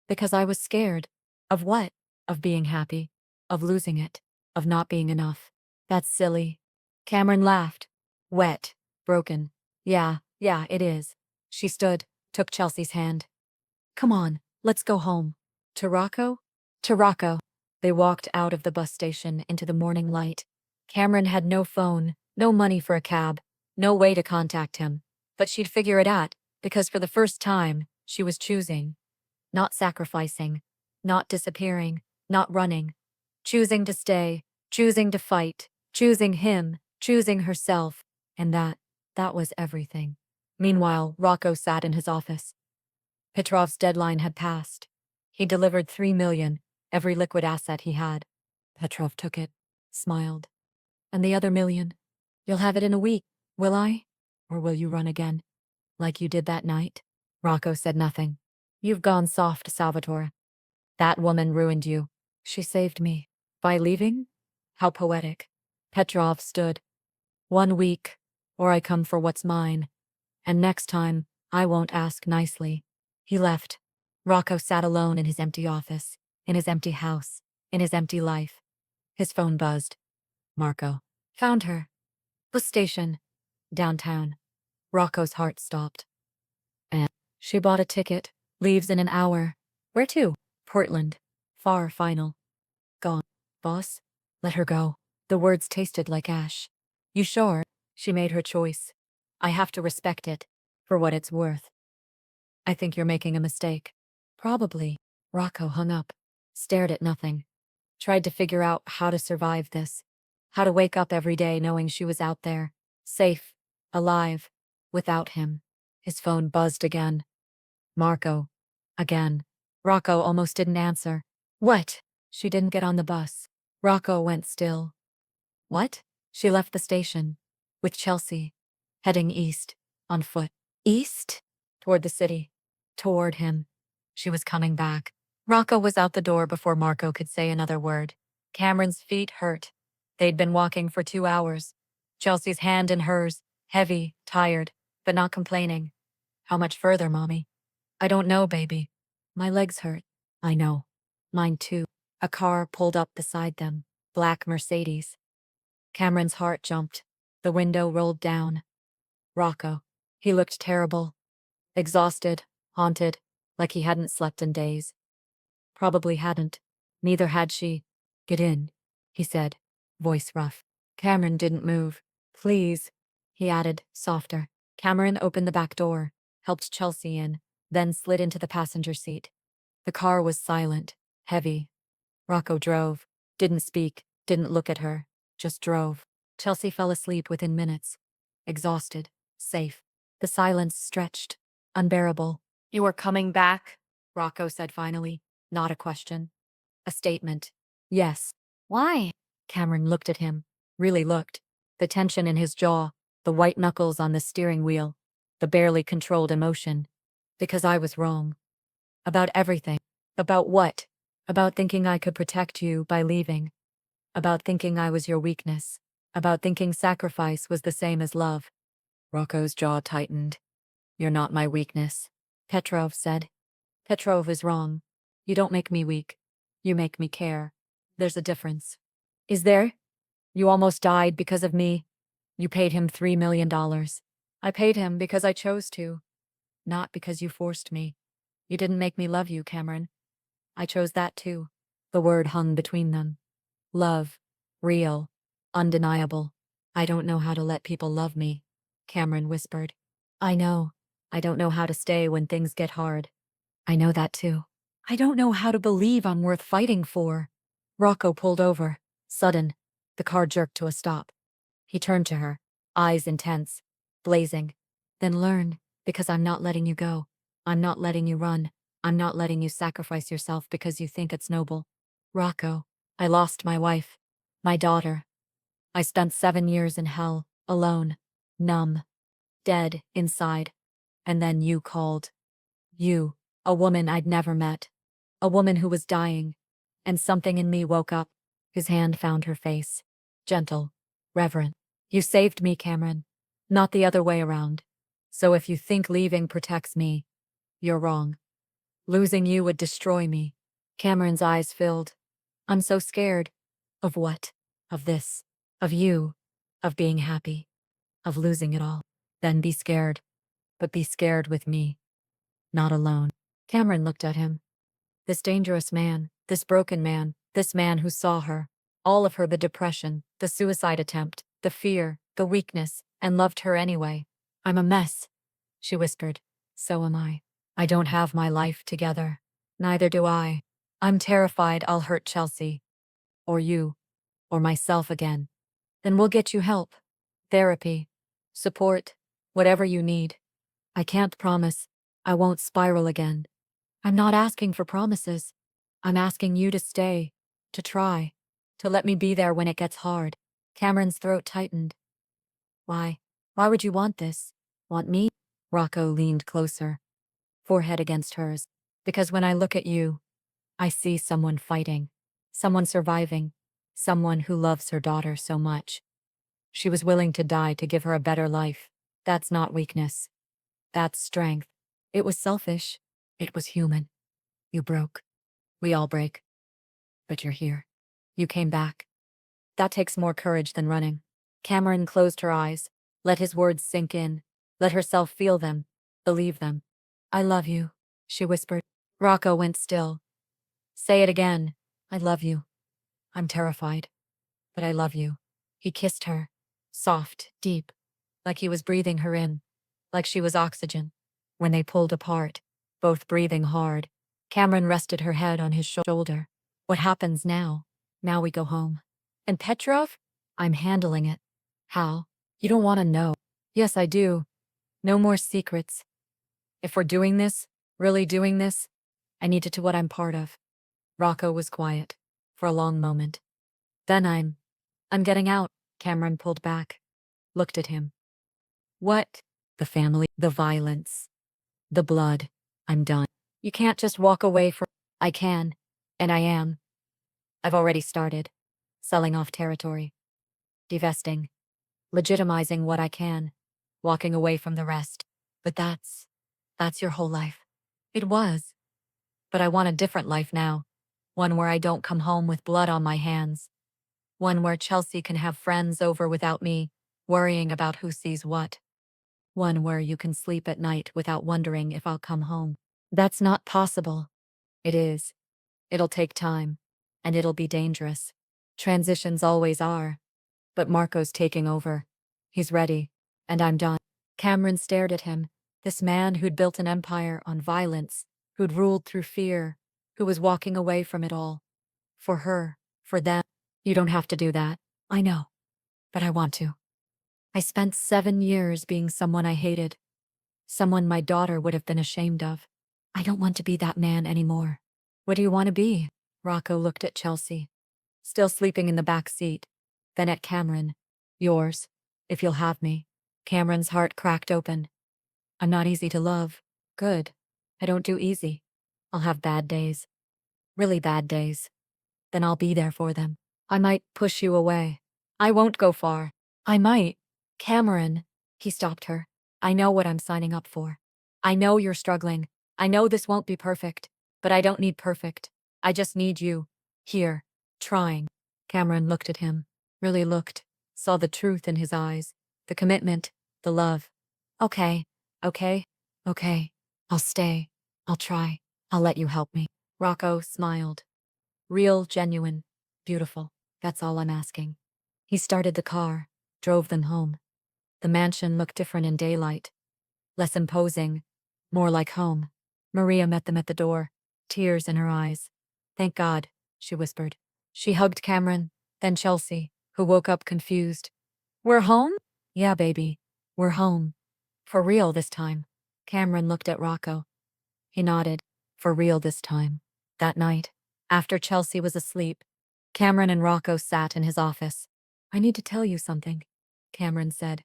Because I was scared. Of what? Of being happy. Of losing it. Of not being enough. That's silly. Cameron laughed. Wet. Broken. Yeah, it is. She stood, took Chelsea's hand. Come on, let's go home. To Rocco? To Rocco. They walked out of the bus station into the morning light. Cameron had no phone, no money for a cab, no way to contact him. But she'd figure it out, because for the first time, she was choosing. Not sacrificing. Not disappearing. Not running. Choosing to stay. Choosing to fight. Choosing him. Choosing herself. And that was everything. Meanwhile, Rocco sat in his office. Petrov's deadline had passed. He delivered 3 million, every liquid asset he had. Petrov took it, smiled. And the other million? You'll have it in a week, will I? Or will you run again? Like you did that night? Rocco said nothing. You've gone soft, Salvatore. That woman ruined you. She saved me. By leaving? How poetic. Petrov stood. 1 week, or I come for what's mine. And next time, I won't ask nicely. He left. Rocco sat alone in his empty office, in his empty house, in his empty life. His phone buzzed. Marco. Found her. Bus station. Downtown. Rocco's heart stopped. And she bought a ticket, Leaves in an hour. Where to? Portland. Far final. Gone. Boss? Let her go. The words tasted like ash. You sure? She made her choice. I have to respect it. For what it's worth. I think you're making a mistake. Probably. Rocco hung up. Stared at nothing. Tried to figure out how to survive this. How to wake up every day knowing she was out there. Safe. Alive. Without him. His phone buzzed again. Marco. Again. Rocco almost didn't answer. What? She didn't get on the bus. Rocco went still. What? She left the station. With Chelsea. Heading east. On foot. East? Toward the city. Toward him. She was coming back. Rocco was out the door before Marco could say another word. Cameron's feet hurt. They'd been walking for 2 hours. Chelsea's hand in hers. Heavy, tired, but not complaining. How much further, Mommy? I don't know, baby. My legs hurt. I know. Mine too. A car pulled up beside them. Black Mercedes. Cameron's heart jumped. The window rolled down. Rocco. He looked terrible. Exhausted, haunted, like he hadn't slept in days. Probably hadn't. Neither had she. Get in, he said, voice rough. Cameron didn't move. Please, he added, softer. Cameron opened the back door, helped Chelsea in, then slid into the passenger seat. The car was silent, heavy. Rocco drove, didn't speak, didn't look at her, just drove. Chelsea fell asleep within minutes. Exhausted, safe. The silence stretched, unbearable. You are coming back? Rocco said finally. Not a question. A statement. Yes. Why? Cameron looked at him. Really looked. The tension in his jaw, the white knuckles on the steering wheel, the barely controlled emotion. Because I was wrong. About everything. About what? About thinking I could protect you by leaving. About thinking I was your weakness. About thinking sacrifice was the same as love. Rocco's jaw tightened. You're not my weakness, Petrov said. Petrov is wrong. You don't make me weak. You make me care. There's a difference. Is there? You almost died because of me. You paid him $3 million. I paid him because I chose to. Not because you forced me. You didn't make me love you, Cameron. I chose that too. The word hung between them. Love. Real. Undeniable. I don't know how to let people love me, Cameron whispered. I know. I don't know how to stay when things get hard. I know that too. I don't know how to believe I'm worth fighting for. Rocco pulled over. Sudden. The car jerked to a stop. He turned to her, eyes intense, blazing. Then learn, because I'm not letting you go. I'm not letting you run. I'm not letting you sacrifice yourself because you think it's noble. Rocco, I lost my wife, my daughter. I spent 7 years in hell, alone, numb, dead inside. And then you called. You, a woman I'd never met. A woman who was dying. And something in me woke up. His hand found her face. Gentle, reverent. You saved me, Cameron. Not the other way around. So if you think leaving protects me, you're wrong. Losing you would destroy me. Cameron's eyes filled. I'm so scared. Of what? Of this. Of you. Of being happy. Of losing it all. Then be scared. But be scared with me. Not alone. Cameron looked at him. This dangerous man, this broken man, this man who saw her, all of her, the depression, the suicide attempt, the fear, the weakness, and loved her anyway. I'm a mess, she whispered. So am I. I don't have my life together. Neither do I. I'm terrified I'll hurt Chelsea. Or you. Or myself again. Then we'll get you help. Therapy. Support. Whatever you need. I can't promise I won't spiral again. I'm not asking for promises. I'm asking you to stay, to try, to let me be there when it gets hard. Cameron's throat tightened. Why? Why would you want this? Want me? Rocco leaned closer, forehead against hers. Because when I look at you, I see someone fighting, someone surviving, someone who loves her daughter so much. She was willing to die to give her a better life. That's not weakness. That's strength. It was selfish. It was human. You broke. We all break. But you're here. You came back. That takes more courage than running. Cameron closed her eyes, let his words sink in, let herself feel them, believe them. I love you, she whispered. Rocco went still. Say it again. I love you. I'm terrified, but I love you. He kissed her, soft, deep, like he was breathing her in, like she was oxygen. When they pulled apart, both breathing hard, Cameron rested her head on his shoulder. What happens now? Now we go home. And Petrov? I'm handling it. How? You don't want to know. Yes, I do. No more secrets. If we're doing this, really doing this, I need to do what I'm part of. Rocco was quiet for a long moment. Then I'm getting out. Cameron pulled back, looked at him. What? The family, the violence, the blood. I'm done. You can't just walk away from. I can, and I am. I've already started. Selling off territory. Divesting. Legitimizing what I can. Walking away from the rest. But that's your whole life. It was. But I want a different life now. One where I don't come home with blood on my hands. One where Chelsea can have friends over without me, worrying about who sees what. One where you can sleep at night without wondering if I'll come home. That's not possible. It is. It'll take time. And it'll be dangerous. Transitions always are. But Marco's taking over. He's ready. And I'm done. Cameron stared at him. This man who'd built an empire on violence, who'd ruled through fear, who was walking away from it all. For her, for them. You don't have to do that. I know. But I want to. I spent 7 years being someone I hated. Someone my daughter would have been ashamed of. I don't want to be that man anymore. What do you want to be? Rocco looked at Chelsea, still sleeping in the back seat. Then at Cameron. Yours, if you'll have me. Cameron's heart cracked open. I'm not easy to love. Good. I don't do easy. I'll have bad days. Really bad days. Then I'll be there for them. I might push you away. I won't go far. I might. Cameron. He stopped her. I know what I'm signing up for. I know you're struggling. I know this won't be perfect. But I don't need perfect. I just need you. Here. Trying. Cameron looked at him. Really looked. Saw the truth in his eyes. The commitment. The love. Okay. Okay. Okay. I'll stay. I'll try. I'll let you help me. Rocco smiled. Real, genuine, beautiful. That's all I'm asking. He started the car, drove them home. The mansion looked different in daylight. Less imposing, more like home. Maria met them at the door, tears in her eyes. Thank God, she whispered. She hugged Cameron, then Chelsea, who woke up confused. We're home? Yeah, baby. We're home. For real this time. Cameron looked at Rocco. He nodded. For real this time. That night, after Chelsea was asleep, Cameron and Rocco sat in his office. I need to tell you something, Cameron said.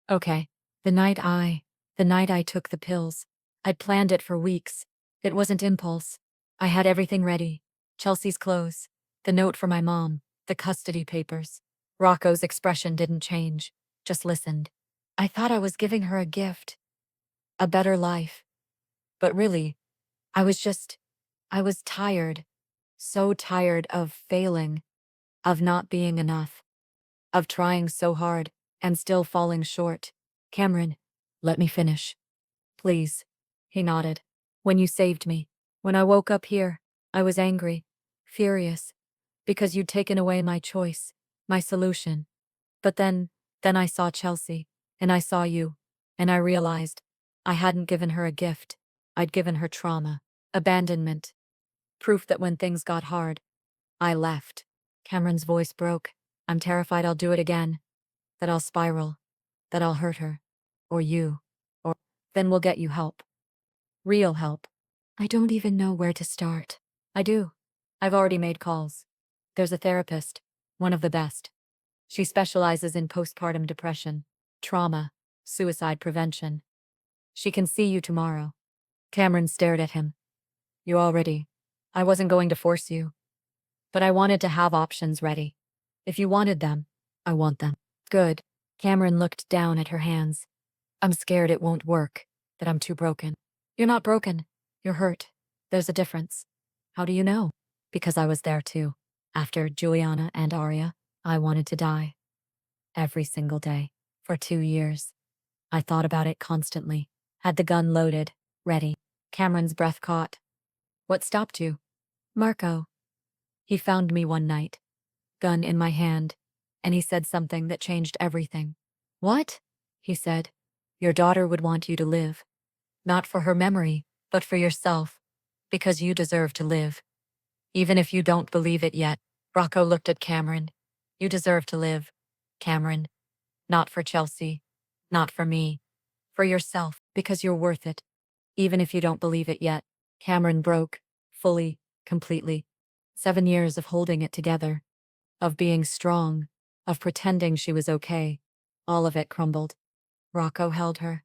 Okay. The night I took the pills. I'd planned it for weeks. It wasn't impulse. I had everything ready. Chelsea's clothes, the note for my mom, the custody papers. Rocco's expression didn't change, just listened. I thought I was giving her a gift. A better life. But really, I was tired. So tired of failing, of not being enough, of trying so hard and still falling short. Cameron, let me finish. Please. He nodded. When you saved me, when I woke up here, I was angry, furious, because you'd taken away my choice, my solution. But then I saw Chelsea, and I saw you, and I realized I hadn't given her a gift. I'd given her trauma, abandonment, proof that when things got hard, I left. Cameron's voice broke. I'm terrified I'll do it again. That I'll spiral. That I'll hurt her. Or you. Or then we'll get you help. Real help. I don't even know where to start. I do. I've already made calls. There's a therapist. One of the best. She specializes in postpartum depression, trauma, suicide prevention. She can see you tomorrow. Cameron stared at him. You already. I wasn't going to force you. But I wanted to have options ready. If you wanted them, I want them. Good. Cameron looked down at her hands. I'm scared it won't work, that I'm too broken. You're not broken. You're hurt. There's a difference. How do you know? Because I was there too. After Juliana and Arya, I wanted to die. Every single day. For 2 years. I thought about it constantly. Had the gun loaded, ready. Cameron's breath caught. What stopped you? Marco. He found me one night, gun in my hand, and he said something that changed everything. What? He said. Your daughter would want you to live. Not for her memory, but for yourself. Because you deserve to live. Even if you don't believe it yet. Rocco looked at Cameron. You deserve to live, Cameron. Not for Chelsea. Not for me. For yourself, because you're worth it. Even if you don't believe it yet. Cameron broke. Fully. Completely. 7 years of holding it together. Of being strong. Of pretending she was okay. All of it crumbled. Rocco held her.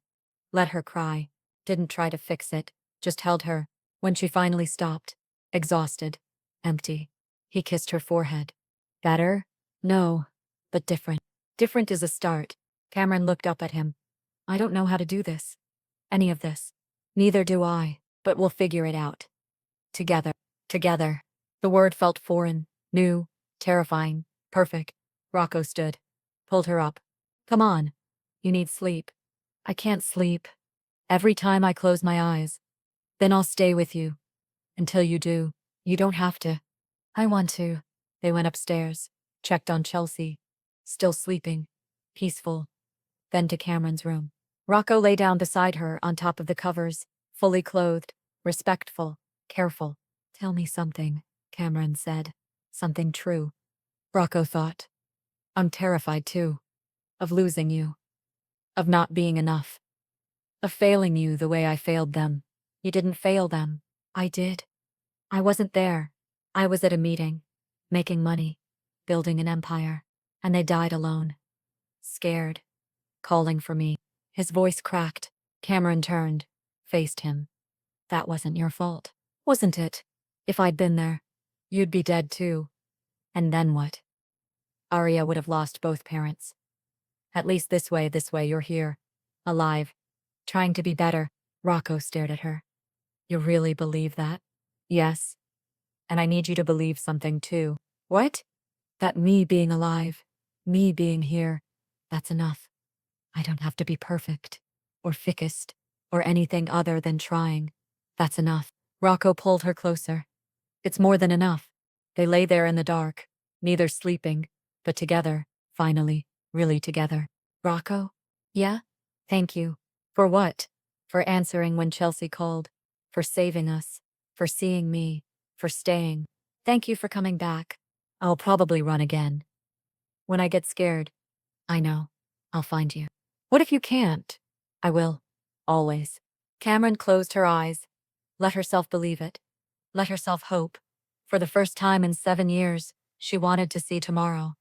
Let her cry. Didn't try to fix it. Just held her. When she finally stopped. Exhausted. Empty. He kissed her forehead. Better? No. But different. Different is a start. Cameron looked up at him. I don't know how to do this. Any of this. Neither do I. But we'll figure it out. Together. Together. The word felt foreign. New. Terrifying. Perfect. Rocco stood. Pulled her up. Come on. You need sleep. I can't sleep. Every time I close my eyes. Then I'll stay with you. Until you do. You don't have to. I want to. They went upstairs. Checked on Chelsea. Still sleeping. Peaceful. Then to Cameron's room. Rocco lay down beside her on top of the covers. Fully clothed. Respectful. Careful. Tell me something, Cameron said. Something true. Rocco thought. I'm terrified too. Of losing you. Of not being enough. Of failing you the way I failed them. You didn't fail them. I did. I wasn't there. I was at a meeting. Making money. Building an empire. And they died alone. Scared. Calling for me. His voice cracked. Cameron turned. Faced him. That wasn't your fault. Wasn't it? If I'd been there. You'd be dead too. And then what? Arya would have lost both parents. At least this way you're here. Alive. Trying to be better. Rocco stared at her. You really believe that? Yes. And I need you to believe something too. What? That me being alive. Me being here. That's enough. I don't have to be perfect. Or thickest. Or anything other than trying. That's enough. Rocco pulled her closer. It's more than enough. They lay there in the dark. Neither sleeping. But together. Finally. Really together. Rocco? Yeah? Thank you. For what? For answering when Chelsea called. For saving us. For seeing me. For staying. Thank you for coming back. I'll probably run again. When I get scared. I know. I'll find you. What if you can't? I will. Always. Cameron closed her eyes. Let herself believe it. Let herself hope. For the first time in 7 years, she wanted to see tomorrow.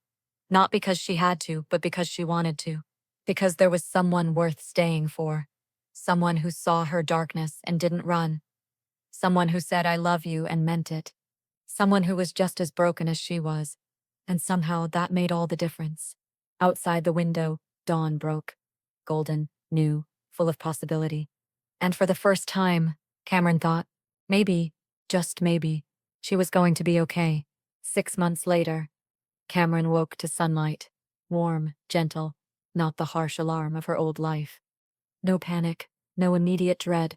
Not because she had to, but because she wanted to. Because there was someone worth staying for. Someone who saw her darkness and didn't run. Someone who said I love you and meant it. Someone who was just as broken as she was. And somehow that made all the difference. Outside the window, dawn broke. Golden, new, full of possibility. And for the first time, Cameron thought, maybe, just maybe, she was going to be okay. 6 months later, Cameron woke to sunlight. Warm, gentle, not the harsh alarm of her old life. No panic, no immediate dread.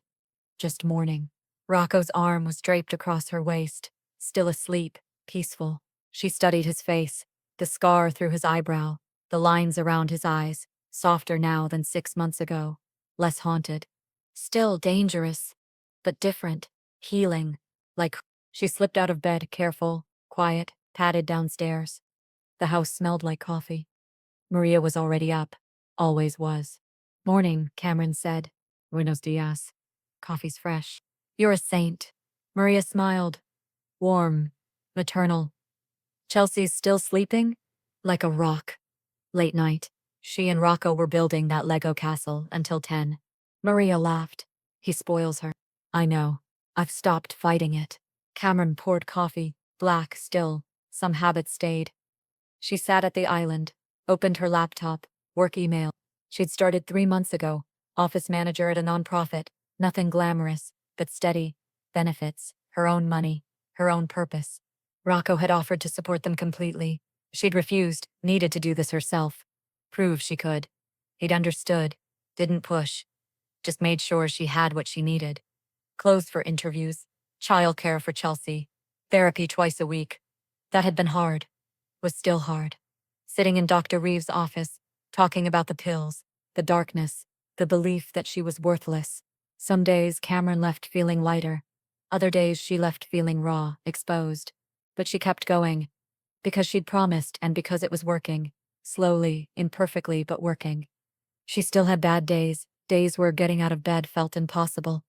Just morning. Rocco's arm was draped across her waist. Still asleep, peaceful. She studied his face. The scar through his eyebrow. The lines around his eyes. Softer now than 6 months ago. Less haunted. Still dangerous. But different. Healing. Like, she slipped out of bed, careful, quiet, padded downstairs. The house smelled like coffee. Maria was already up. Always was. Morning, Cameron said. Buenos dias. Coffee's fresh. You're a saint. Maria smiled. Warm. Maternal. Chelsea's still sleeping? Like a rock. Late night. She and Rocco were building that Lego castle until 10. Maria laughed. He spoils her. I know. I've stopped fighting it. Cameron poured coffee, black still. Some habit stayed. She sat at the island, opened her laptop, work email. She'd started 3 months ago, office manager at a nonprofit, nothing glamorous, but steady, benefits, her own money, her own purpose. Rocco had offered to support them completely. She'd refused, needed to do this herself. Prove she could. He'd understood, didn't push, just made sure she had what she needed. clothes for interviews, childcare for Chelsea, therapy twice a week. That had been hard, was still hard. Sitting in Dr. Reeves' office, talking about the pills, the darkness, the belief that she was worthless. Some days Cameron left feeling lighter. Other days she left feeling raw, exposed. But she kept going, because she'd promised and because it was working. Slowly, imperfectly, but working. She still had bad days, days where getting out of bed felt impossible.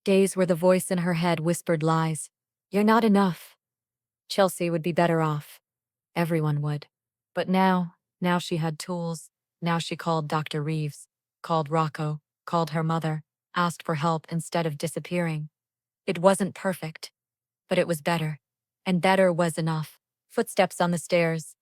Days where the voice in her head whispered lies. You're not enough. Chelsea would be better off. Everyone would. But now she had tools. Now she called Dr. Reeves, called Rocco, called her mother, asked for help instead of disappearing. It wasn't perfect, but it was better. And better was enough. Footsteps on the stairs.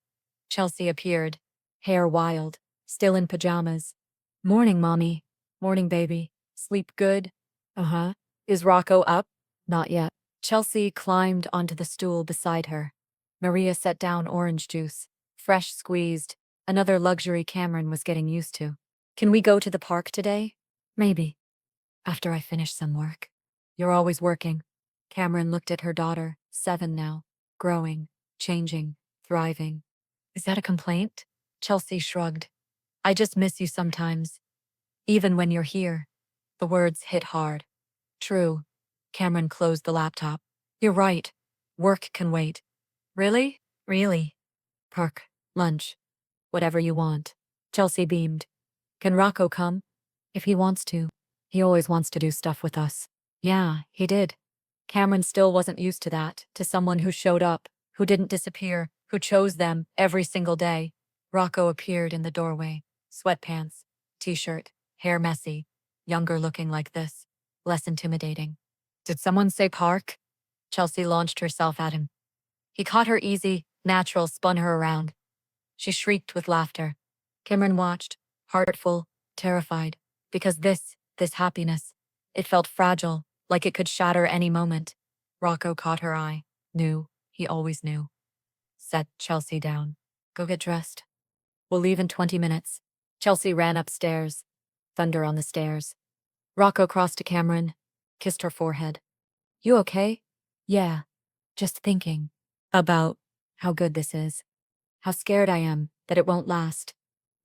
Chelsea appeared, hair wild, still in pajamas. Morning, Mommy. Morning, baby. Sleep good? Uh-huh. Is Rocco up? Not yet. Chelsea climbed onto the stool beside her. Maria set down orange juice, fresh squeezed, another luxury Cameron was getting used to. Can we go to the park today? Maybe. After I finish some work. You're always working. Cameron looked at her daughter, 7 now, growing, changing, thriving. Is that a complaint? Chelsea shrugged. I just miss you sometimes. Even when you're here. The words hit hard. True. Cameron closed the laptop. You're right. Work can wait. Really? Really? Park, lunch, whatever you want. Chelsea beamed. Can Rocco come? If he wants to. He always wants to do stuff with us. Yeah, he did. Cameron still wasn't used to that, to someone who showed up, who didn't disappear, who chose them every single day. Rocco appeared in the doorway. Sweatpants, t-shirt, hair messy, younger looking like this, less intimidating. Did someone say park? Chelsea launched herself at him. He caught her easy, natural, spun her around. She shrieked with laughter. Cameron watched, heart full, terrified, because this happiness, it felt fragile, like it could shatter any moment. Rocco caught her eye, knew, he always knew. Set Chelsea down. Go get dressed. We'll leave in 20 minutes. Chelsea ran upstairs. Thunder on the stairs. Rocco crossed to Cameron, kissed her forehead. You okay? Yeah. Just thinking. About how good this is. How scared I am that it won't last.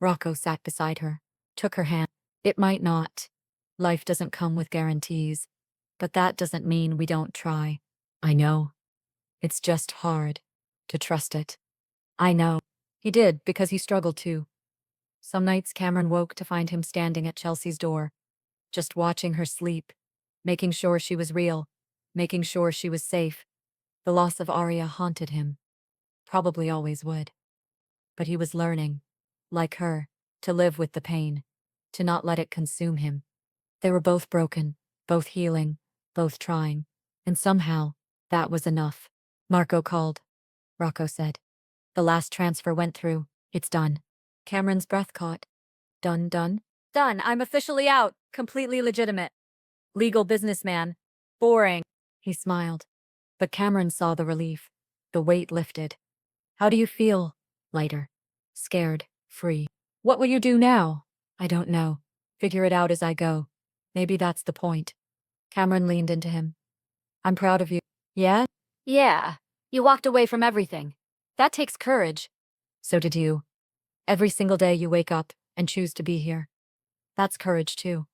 Rocco sat beside her, took her hand. It might not. Life doesn't come with guarantees. But that doesn't mean we don't try. I know. It's just hard to trust it. I know. He did because he struggled too. Some nights Cameron woke to find him standing at Chelsea's door, just watching her sleep, making sure she was real, making sure she was safe. The loss of Arya haunted him. Probably always would. But he was learning, like her, to live with the pain, to not let it consume him. They were both broken, both healing, both trying, and somehow, that was enough. Marco called. Rocco said. The last transfer went through. It's done. Cameron's breath caught. Done, done? Done. I'm officially out. Completely legitimate. Legal businessman. Boring. He smiled. But Cameron saw the relief. The weight lifted. How do you feel? Lighter. Scared. Free. What will you do now? I don't know. Figure it out as I go. Maybe that's the point. Cameron leaned into him. I'm proud of you. Yeah? Yeah. You walked away from everything. That takes courage. So did you. Every single day you wake up and choose to be here. That's courage too.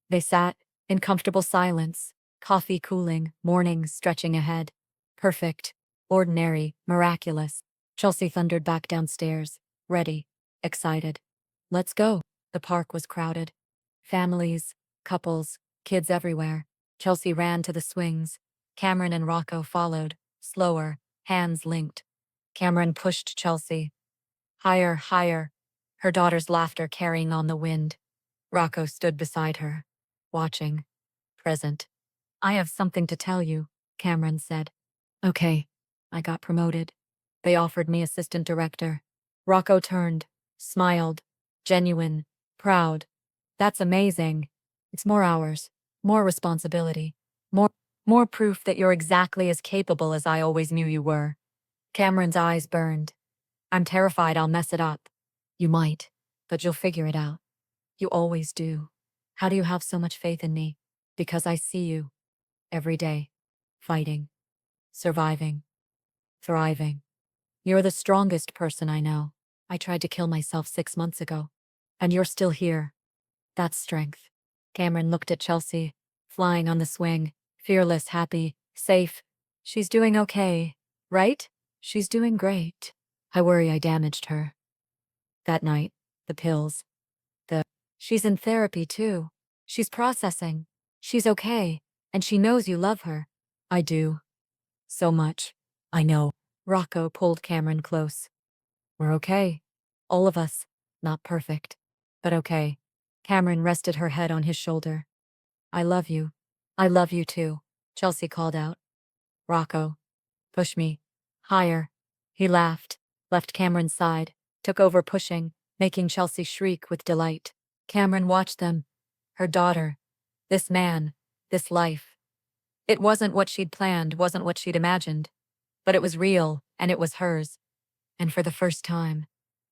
They sat in comfortable silence, coffee cooling, morning stretching ahead. Perfect. Ordinary. Miraculous. Chelsea thundered back downstairs, ready, excited. Let's go. The park was crowded. Families, couples, kids everywhere. Chelsea ran to the swings. Cameron and Rocco followed, slower, hands linked. Cameron pushed Chelsea. Higher, higher. Her daughter's laughter carrying on the wind. Rocco stood beside her, watching, present. I have something to tell you, Cameron said. Okay. I got promoted. They offered me assistant director. Rocco turned, smiled, genuine, proud. That's amazing. It's more hours, more responsibility, more proof that you're exactly as capable as I always knew you were. Cameron's eyes burned. I'm terrified I'll mess it up. You might, but you'll figure it out. You always do. How do you have so much faith in me? Because I see you. every day. Fighting. Surviving. Thriving. You're the strongest person I know. I tried to kill myself 6 months ago. And you're still here. That's strength. Cameron looked at Chelsea, flying on the swing, fearless, happy, safe. She's doing okay, right? She's doing great. I worry I damaged her. That night, the pills, she's in therapy too. She's processing. She's okay. And she knows you love her. I do. So much. I know. Rocco pulled Cameron close. We're okay. All of us. Not perfect. But okay. Cameron rested her head on his shoulder. I love you. I love you too, Chelsea called out. Rocco. Push me. Higher. He laughed, left Cameron's side, took over pushing, making Chelsea shriek with delight. Cameron watched them. Her daughter. This man. This life. It wasn't what she'd planned, wasn't what she'd imagined. But it was real, and it was hers. And for the first time,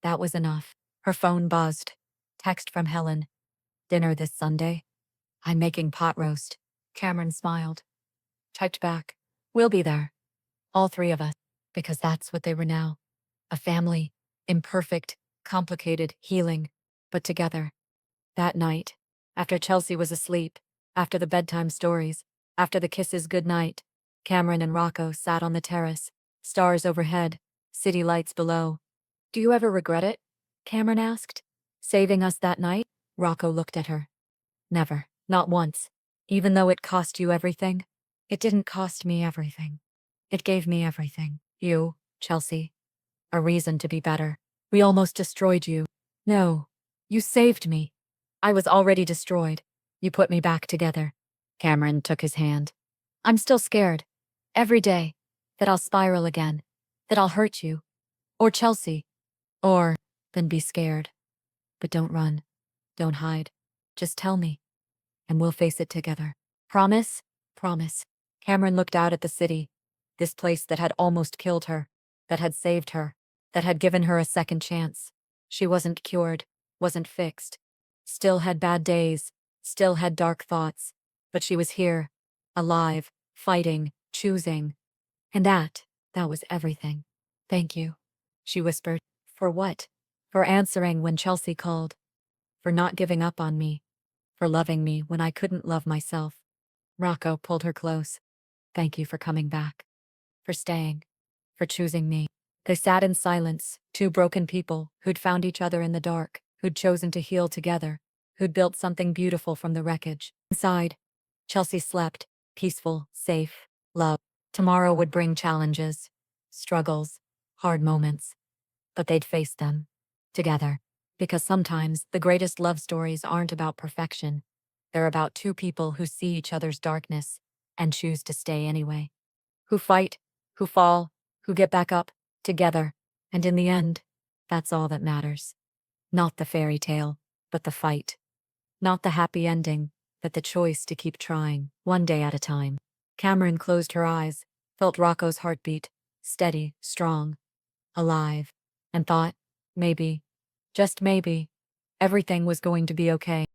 that was enough. Her phone buzzed. Text from Helen. Dinner this Sunday? I'm making pot roast. Cameron smiled. Typed back. We'll be there. All three of us. Because that's what they were now. A family. Imperfect, complicated, healing. But together. That night, after Chelsea was asleep, after the bedtime stories, after the kisses goodnight, Cameron and Rocco sat on the terrace, stars overhead, city lights below. Do you ever regret it? Cameron asked. Saving us that night? Rocco looked at her. Never. Not once. Even though it cost you everything? It didn't cost me everything. It gave me everything. You, Chelsea. A reason to be better. We almost destroyed you. No. You saved me. I was already destroyed. You put me back together. Cameron took his hand. I'm still scared. Every day. That I'll spiral again. That I'll hurt you. Or Chelsea. Or, then be scared. But don't run. Don't hide. Just tell me. And we'll face it together. Promise? Promise. Cameron looked out at the city. This place that had almost killed her. That had saved her. That had given her a second chance. She wasn't cured. Wasn't fixed. Still had bad days. Still had dark thoughts. But she was here. Alive. Fighting. Choosing. And that was everything. Thank you. She whispered. For what? For answering when Chelsea called. For not giving up on me. For loving me when I couldn't love myself. Rocco pulled her close. Thank you for coming back. For staying. For choosing me. They sat in silence, two broken people who'd found each other in the dark, who'd chosen to heal together, who'd built something beautiful from the wreckage. Inside, Chelsea slept, peaceful, safe, love. Tomorrow would bring challenges, struggles, hard moments. But they'd face them. Together. Because sometimes the greatest love stories aren't about perfection. They're about two people who see each other's darkness and choose to stay anyway. Who fight, who fall, who get back up, together. And in the end, that's all that matters. Not the fairy tale, but the fight. Not the happy ending, but the choice to keep trying, one day at a time. Cameron closed her eyes, felt Rocco's heartbeat, steady, strong, alive, and thought, maybe, just maybe, everything was going to be okay.